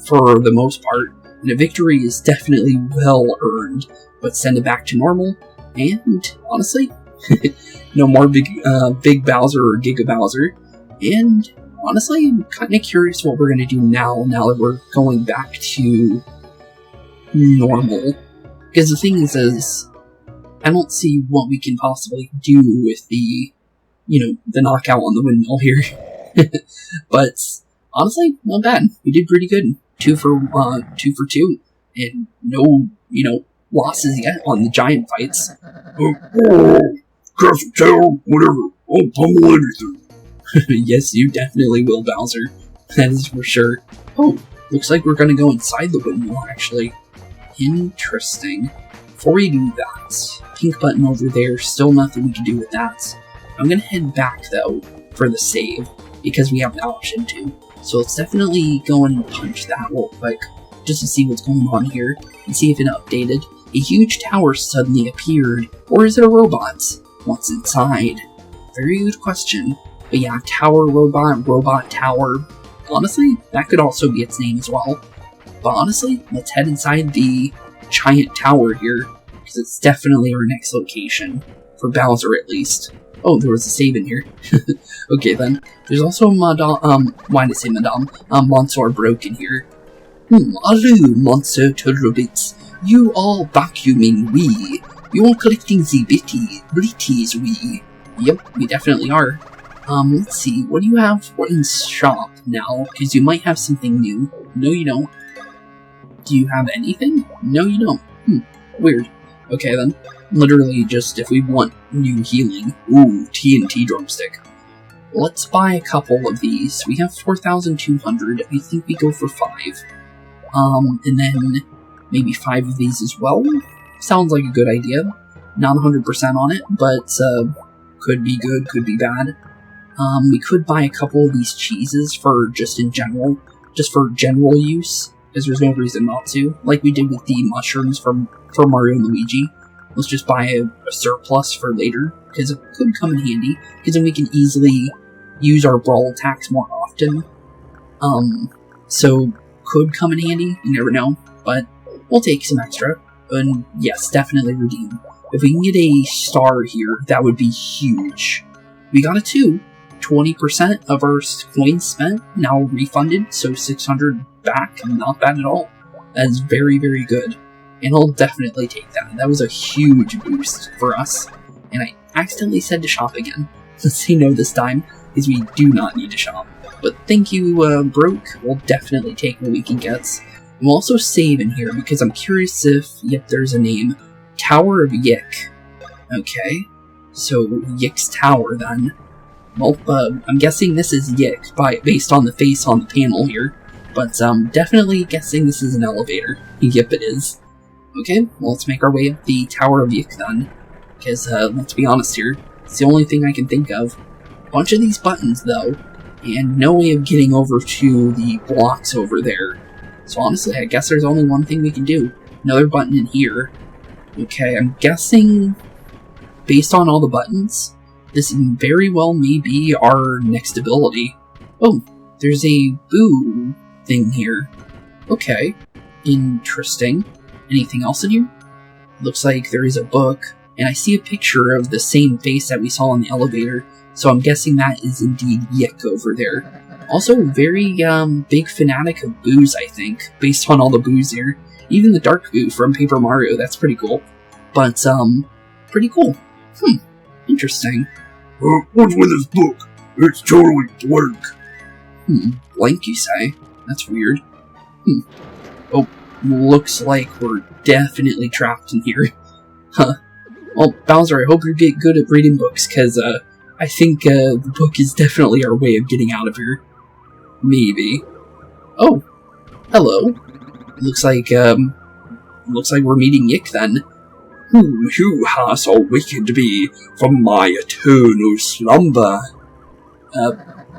for the most part. And a victory is definitely well earned. But send it back to normal, and honestly, no more big Bowser or Giga Bowser. And honestly, I'm kind of curious what we're going to do now that we're going back to normal. Because the thing is, I don't see what we can possibly do with the, you know, the knockout on the windmill here. But honestly, not bad. We did pretty good. 2 for 2, and no, you know, losses yet on the giant fights. Castle Tower, whatever. I'll pummel anything. Yes, you definitely will, Bowser. That is for sure. Oh, looks like we're gonna go inside the windmill, actually. Interesting. Before we do that, pink button over there, still nothing we can do with that. I'm gonna head back, though, for the save, because we have the option to. So let's definitely go and punch that real quick, just to see what's going on here, and see if it updated. A huge tower suddenly appeared, or is it a robot? What's inside? Very good question. But yeah, tower robot tower. Honestly, that could also be its name as well. But honestly, let's head inside the giant tower here, because it's definitely our next location. For Bowser, at least. Oh, there was a save in here. Okay then. There's also why did I say Madame? Monsieur Broke in here. Hello, Monsieur Turbits. You are vacuuming we. You're collecting the blitties we. Yep, we definitely are. Let's see, what do you have in shop now? Because you might have something new. No, you don't. Do you have anything? No, you don't. Weird. Okay then. Literally just if we want new healing. Ooh, TNT drumstick. Let's buy a couple of these. We have 4,200. I think we go for 5. And then maybe 5 of these as well. Sounds like a good idea. Not 100% on it, but could be good, could be bad. We could buy a couple of these cheeses for just for general use, because there's no reason not to, like we did with the mushrooms for Mario and Luigi. Let's just buy a surplus for later, because it could come in handy, because then we can easily use our brawl attacks more often. So could come in handy, you never know, but we'll take some extra, and yes, definitely redeem. If we can get a star here, that would be huge. We got a 2. 20% of our coins spent, now refunded, so 600 back, not bad at all. That is very, very good. And I'll definitely take that. That was a huge boost for us. And I accidentally said to shop again. Let's say no this time, because we do not need to shop. But thank you, Broke. We'll definitely take what we can get. And we'll also save in here, because I'm curious if, yep, there's a name. Tower of Yik. Okay. So, Yik's Tower, then. Well, I'm guessing this is Yik, based on the face on the panel here. But, definitely guessing this is an elevator. Yep, it is. Okay, well, let's make our way up the Tower of Yik, then. Because, let's be honest here, it's the only thing I can think of. A bunch of these buttons, though, and no way of getting over to the blocks over there. So honestly, I guess there's only one thing we can do. Another button in here. Okay, I'm guessing, based on all the buttons, this very well may be our next ability. Oh, there's a boo thing here. Okay, interesting. Anything else in here? Looks like there is a book, and I see a picture of the same face that we saw in the elevator, so I'm guessing that is indeed Yik over there. Also, very big fanatic of boos, I think, based on all the boos here. Even the Dark Boo from Paper Mario, that's pretty cool. But, pretty cool. Interesting. What's with this book? It's totally blank. Blank, you say? That's weird. Oh, looks like we're definitely trapped in here. Huh. Well, Bowser, I hope you get good at reading books, because, I think, the book is definitely our way of getting out of here. Maybe. Oh, hello. Looks like we're meeting Yik, then. Who has awakened me from my eternal slumber?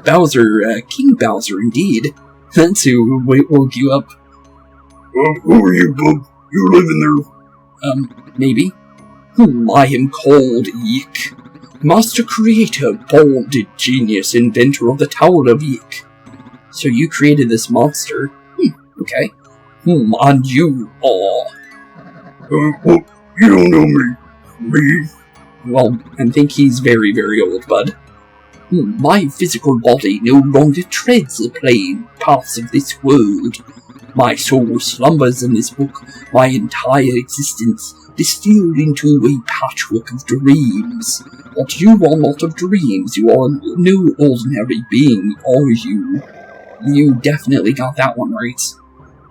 Bowser, King Bowser, indeed. That's who woke you up. Who are you, bub? You live in there? Maybe. I am called Yik, master creator, bonded genius, inventor of the Tower of Yik. So you created this monster? Okay. And you are? Well, you don't know me. Me? Well, I think he's very, very old, bud. My physical body no longer treads the plain paths of this world. My soul slumbers in this book, my entire existence distilled into a patchwork of dreams. But you are not of dreams, you are no ordinary being, are you? You definitely got that one right.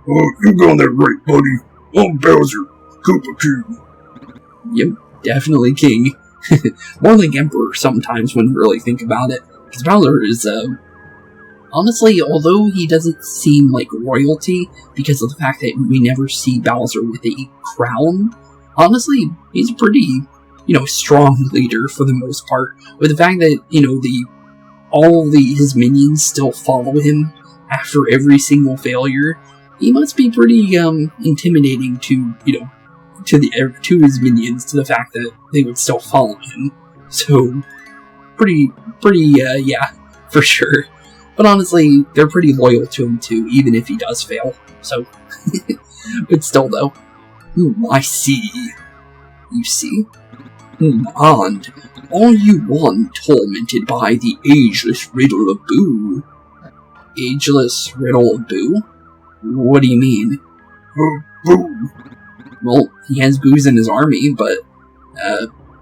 You got that right, buddy. I'm Bowser, Koopa King. Yep, definitely king. More like emperor sometimes when you really think about it. Because Bowser is, honestly, although he doesn't seem like royalty, because of the fact that we never see Bowser with a crown, honestly, he's a pretty, strong leader for the most part. With the fact that, his minions still follow him after every single failure, he must be pretty, intimidating to, to his minions, to the fact that they would still follow him. So, pretty, yeah, for sure. But honestly, they're pretty loyal to him too, even if he does fail. So, but still though. I see. You see? And are you one tormented by the ageless riddle of Boo? Ageless riddle of Boo? What do you mean? Boo. Well, he has Boos in his army, but,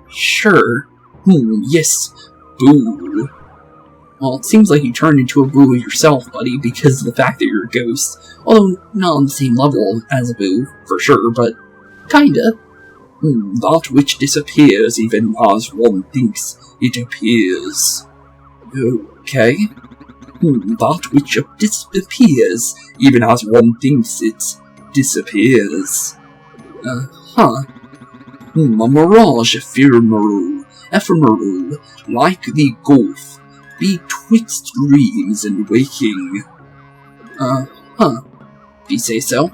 sure. Yes, Boo. Well, it seems like you turned into a Boo yourself, buddy, because of the fact that you're a ghost. Although, not on the same level as a Boo, for sure, but kinda. That which disappears even as one thinks it appears. Okay. That which disappears even as one thinks it disappears. A mirage ephemeral, like the gulf, betwixt dreams and waking. If you say so.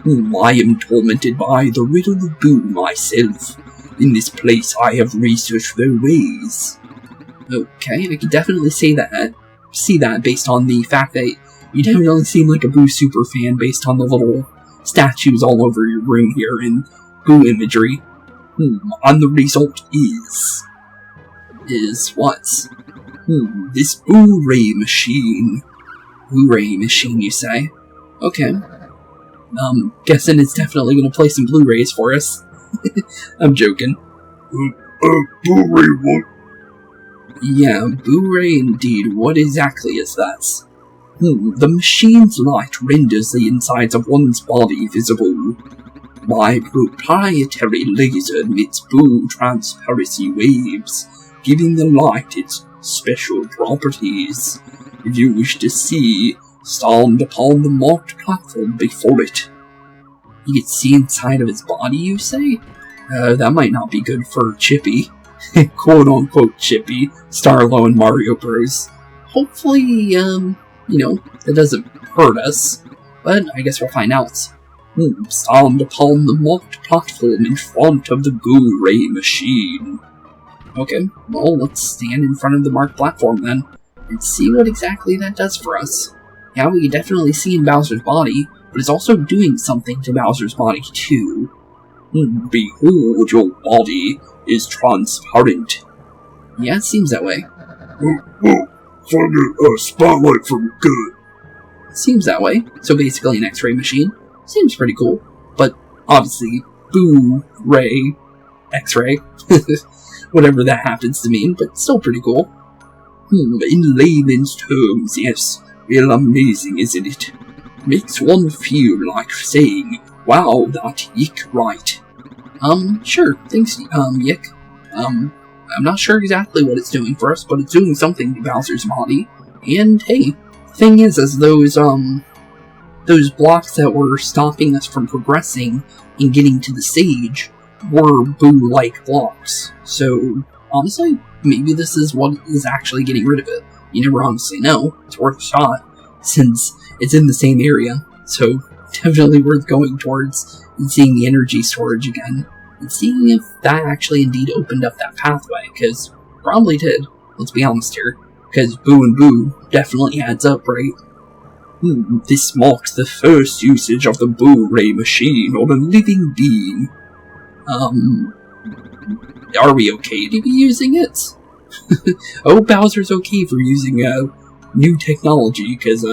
I am tormented by the riddle of Boo myself. In this place I have researched their ways. Okay, I can definitely see that based on the fact that you definitely seem like a Boo super fan based on the little statues all over your room here and Boo imagery. And the result is... Is what? This Boo-ray machine. Blu-ray machine, you say? Okay. Guessing it's definitely gonna play some Blu-rays for us. I'm joking. Blu-ray what? Yeah, Blu-ray indeed. What exactly is that? The machine's light renders the insides of one's body visible. My proprietary laser emits Boo transparency waves, giving the light its special properties. If you wish to see, stand upon the marked platform before it. You can see inside of his body, you say? That might not be good for Chippy. Quote-unquote Chippy, Starlo and Mario Bros. Hopefully, that doesn't hurt us. But I guess we'll find out. Stand upon the marked platform in front of the Blu-ray machine. Okay, well, let's stand in front of the marked platform then, and see what exactly that does for us. Yeah, we can definitely see in Bowser's body, but it's also doing something to Bowser's body too. Behold, your body is transparent. Yeah, it seems that way. Find a spotlight for good. Seems that way. So basically an X-ray machine. Seems pretty cool. But obviously, Boo-ray, X-ray, whatever that happens to mean, but still pretty cool. In layman's terms, yes. Real amazing, isn't it? Makes one feel like saying, wow, that yick right. Sure, thanks, Yick. I'm not sure exactly what it's doing for us, but it's doing something to Bowser's body. And hey, thing is, those blocks that were stopping us from progressing and getting to the stage were Boo-like blocks. So, honestly, maybe this is what is actually getting rid of it. You never honestly know. It's worth a shot, since it's in the same area. So, definitely worth going towards and seeing the energy storage again. And seeing if that actually indeed opened up that pathway, because probably did. Let's be honest here. Because Boo and Boo definitely adds up, right? This marks the first usage of the Blu-ray machine on a living being. Are we okay to be using it? Oh, Bowser's okay for using new technology, because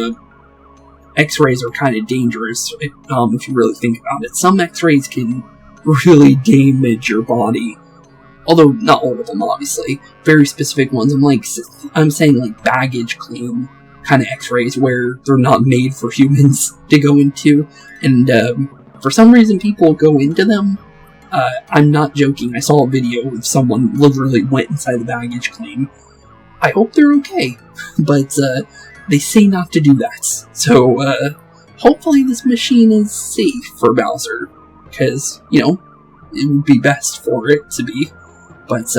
X-rays are kind of dangerous, if you really think about it. Some X-rays can really damage your body. Although, not all of them, obviously. Very specific ones. I'm saying, like, baggage claim kind of X-rays, where they're not made for humans to go into. And, for some reason, people go into them. I'm not joking. I saw a video of someone literally went inside the baggage claim. I hope they're okay, but they say not to do that. So hopefully this machine is safe for Bowser, because, you know, it would be best for it to be. But,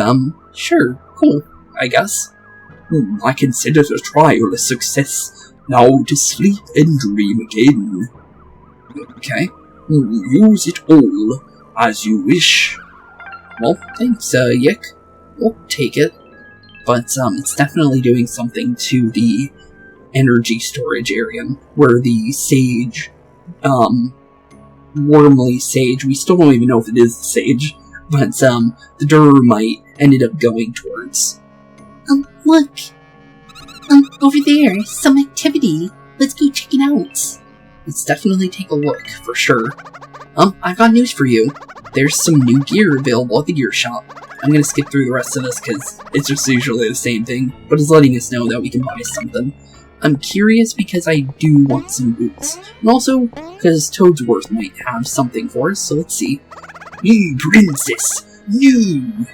sure, cool, I guess. I consider the trial a success. Now to sleep and dream again. Okay. Use it all as you wish. Well, thanks, Yick. We'll take it. But, it's definitely doing something to the energy storage area, where the sage, Wormly sage, we still don't even know if it is the sage, but, the Durmite ended up going towards. Look. Over there, some activity. Let's go check it out. Let's definitely take a look, for sure. I've got news for you. There's some new gear available at the gear shop. I'm gonna skip through the rest of this because it's just usually the same thing, but it's letting us know that we can buy something. I'm curious because I do want some boots, and also because Toadsworth might have something for us, so let's see. New princess! New!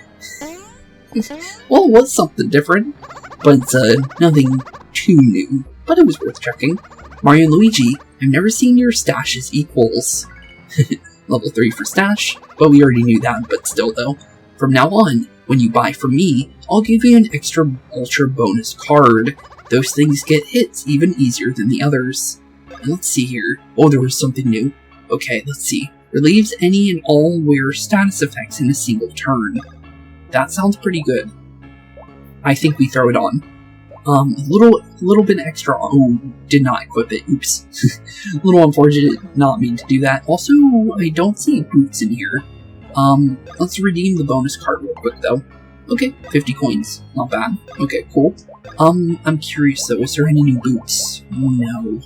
Well, it was something different, but nothing too new, but it was worth checking. Mario and Luigi, I've never seen your stash as equals. Level 3 for stash, but we already knew that, but still though. From now on, when you buy from me, I'll give you an extra ultra bonus card. Those things get hits even easier than the others. And let's see here. Oh, there was something new. Okay, let's see. Relieves any and all wearer status effects in a single turn. That sounds pretty good. I think we throw it on. A little bit extra. Oh, did not equip it. Oops. A little unfortunate. Not mean to do that. Also, I don't see boots in here. Let's redeem the bonus card real quick though. Okay, 50 coins. Not bad. Okay, cool. I'm curious though, is there any new boots? No.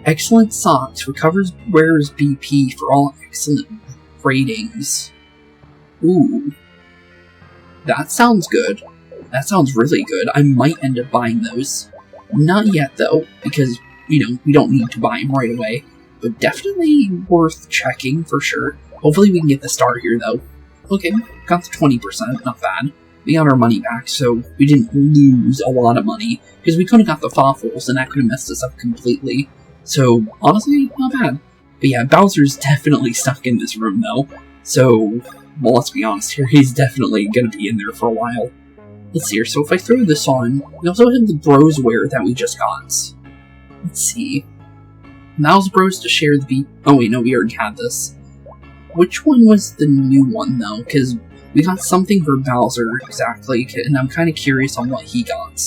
Excellent socks. Recovers wearer's BP for all excellent ratings. Ooh. That sounds good. That sounds really good. I might end up buying those. Not yet though, because, you know, we don't need to buy them right away. But definitely worth checking for sure. Hopefully we can get the star here though. Okay, got the 20%, not bad. We got our money back, so we didn't lose a lot of money, because we could have got the Fawfuls, and that could have messed us up completely. So, honestly, not bad. But yeah, Bowser's definitely stuck in this room though, so, well, let's be honest here, he's definitely gonna be in there for a while. Let's see here, so if I throw this on, we also have the Bros wear that we just got. Let's see. Allows Bros to share the beat. Oh wait, no, we already had this. Which one was the new one, though? Because we got something for Bowser, exactly, and I'm kind of curious on what he got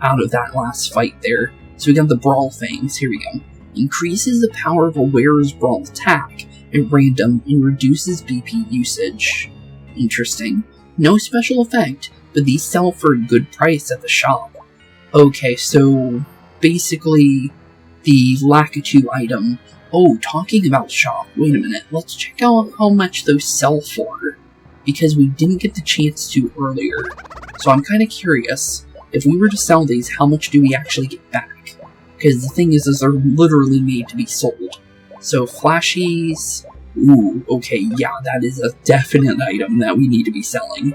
out of that last fight there. So we got the Brawl Fangs, here we go. Increases the power of a wearer's Brawl attack at random and reduces BP usage. Interesting. No special effect, but these sell for a good price at the shop. Okay, so basically the Lakitu item. Oh, talking about shop, wait a minute, let's check out how much those sell for, because we didn't get the chance to earlier. So I'm kind of curious, if we were to sell these, how much do we actually get back? Because the thing is they're literally made to be sold. So flashies, ooh, okay, yeah, that is a definite item that we need to be selling.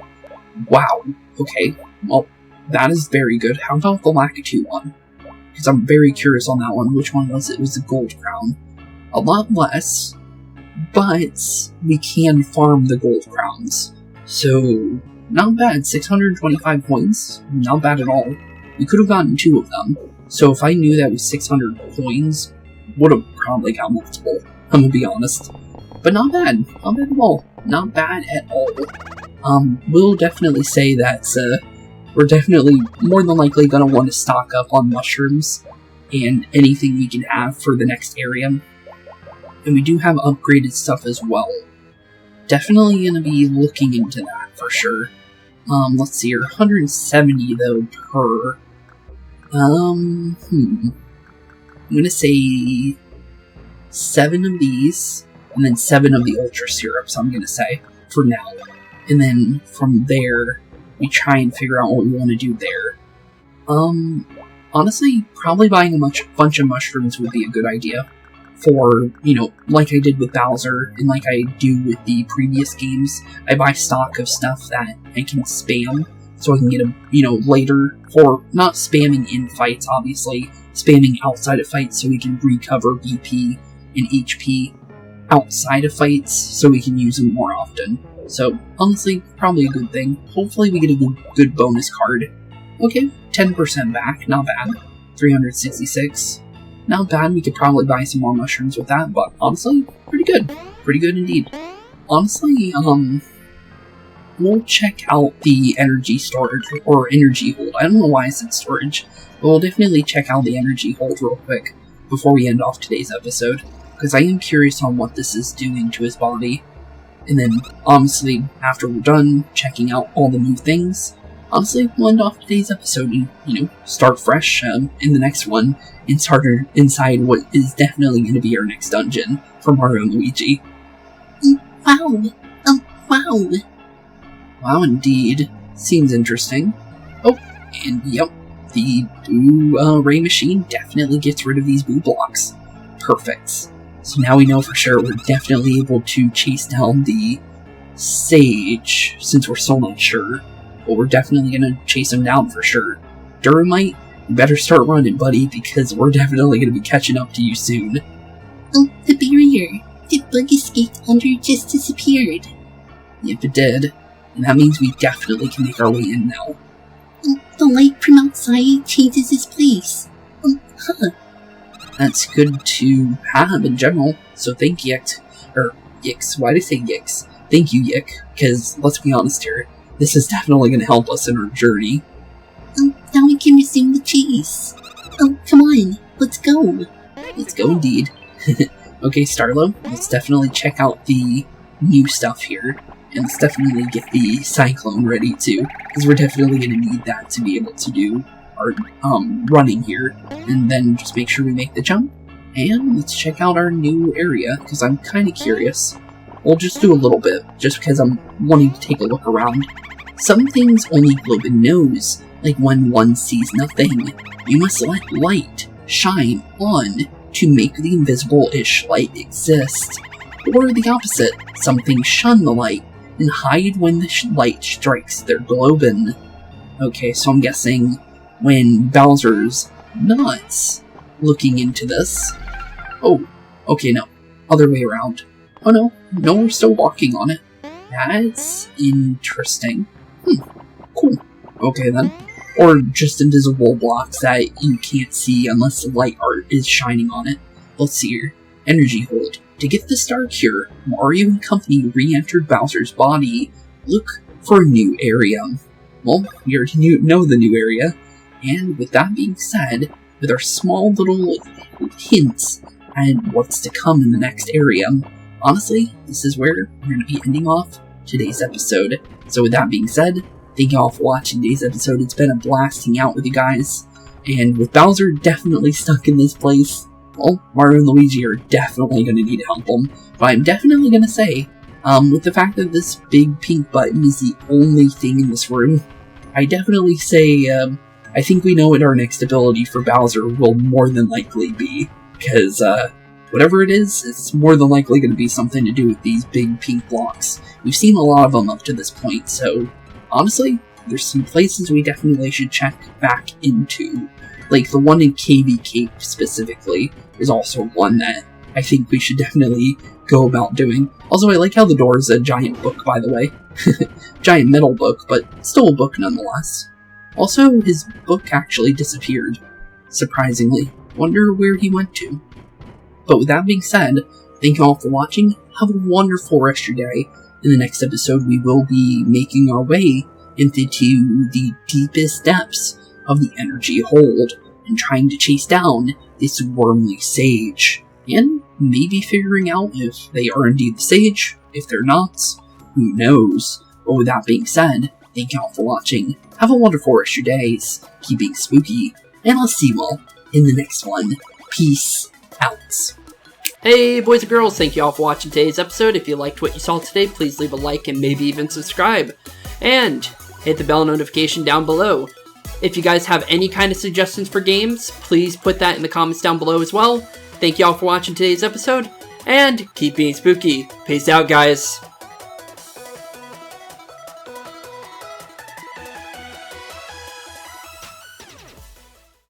Wow, okay, well, that is very good. How about the Lakitu one? Because I'm very curious on that one. Which one was it? It was the Gold Crown. A lot less, but we can farm the gold crowns. So, not bad. 625 coins. Not bad at all. We could have gotten 2 of them. So if I knew that was 600 coins, would have probably got multiple. I'm gonna be honest. But not bad. Not bad at all. Not bad at all. We'll definitely say that we're definitely more than likely gonna want to stock up on mushrooms and anything we can have for the next area. And we do have upgraded stuff as well. Definitely gonna be looking into that for sure. Let's see here, 170 though per. I'm gonna say 7 of these, and then 7 of the ultra syrups, I'm gonna say, for now. And then from there, we try and figure out what we want to do there. Honestly, probably buying a bunch of mushrooms would be a good idea. for, like I did with Bowser, and like I do with the previous games, I buy stock of stuff that I can spam, so I can get them, later, for not spamming in fights, obviously, spamming outside of fights so we can recover BP and HP outside of fights, so we can use them more often. So, honestly, probably a good thing. Hopefully we get a good bonus card. Okay, 10% back, not bad. 366. Not bad, we could probably buy some more mushrooms with that, but honestly, pretty good. Pretty good indeed. Honestly, we'll check out the energy storage, or energy hold. I don't know why I said storage, but we'll definitely check out the energy hold real quick before we end off today's episode, because I am curious on what this is doing to his body. And then, honestly, after we're done checking out all the new things, honestly, we'll end off today's episode and, start fresh in the next one, and start inside what is definitely going to be our next dungeon for Mario and Luigi. Wow. Wow. Wow, indeed. Seems interesting. Oh, and yep, the blue ray machine definitely gets rid of these blue blocks. Perfect. So now we know for sure we're definitely able to chase down the sage, since we're still not sure. But we're definitely going to chase him down for sure. Duramite, you better start running, buddy, because we're definitely going to be catching up to you soon. Oh, the barrier. The bug escaped under just disappeared. Yep, it did. And that means we definitely can make our way in now. Oh, the light from outside changes its place. That's good to have in general, so thank Yix. Or, Yix, why did I say Yix? Thank you, Yik, because, let's be honest here, this is definitely going to help us in our journey. Now we can resume the chase. Oh, come on, let's go. Let's go indeed. Okay, Starlo, let's definitely check out the new stuff here, and let's definitely get the Cyclone ready too, because we're definitely going to need that to be able to do our running here, and then just make sure we make the jump. And let's check out our new area, because I'm kind of curious. We'll just do a little bit, just because I'm wanting to take a look around. Some things only Globin knows, like when one sees nothing. You must let light shine on to make the invisible-ish light exist. Or the opposite, some things shun the light and hide when the light strikes their Globin. Okay, so I'm guessing when Bowser's not looking into this. Oh, okay, no. Other way around. Oh no, we're still walking on it. That's interesting. Cool. Okay then. Or just invisible blocks that you can't see unless the light art is shining on it. Let's see here. Energy hold. To get the star cure, Mario and company re-entered Bowser's body. Look for a new area. Well, we already know the new area. And with that being said, with our small little hints at what's to come in the next area, honestly, this is where we're going to be ending off today's episode. So with that being said, thank you all for watching today's episode. It's been a blast hanging out with you guys. And with Bowser definitely stuck in this place, well, Mario and Luigi are definitely going to need to help him. But I'm definitely going to say, with the fact that this big pink button is the only thing in this room, I definitely say, I think we know what our next ability for Bowser will more than likely be. Because, whatever it is, it's more than likely going to be something to do with these big pink blocks. We've seen a lot of them up to this point, so honestly, there's some places we definitely should check back into. Like, the one in KV Cape specifically is also one that I think we should definitely go about doing. Also, I like how the door is a giant book, by the way. Giant metal book, but still a book nonetheless. Also, his book actually disappeared. Surprisingly. Wonder where he went to. But with that being said, thank you all for watching. Have a wonderful rest of your day. In the next episode, we will be making our way into the deepest depths of the energy hold and trying to chase down this wormly sage. And maybe figuring out if they are indeed the sage. If they're not, who knows. But with that being said, thank you all for watching. Have a wonderful rest of your days. Keep being spooky. And I'll see you all in the next one. Peace out. Hey boys and girls, thank you all for watching today's episode. If you liked what you saw today, please leave a like and maybe even subscribe. And hit the bell notification down below. If you guys have any kind of suggestions for games, please put that in the comments down below as well. Thank you all for watching today's episode, and keep being spooky. Peace out, guys.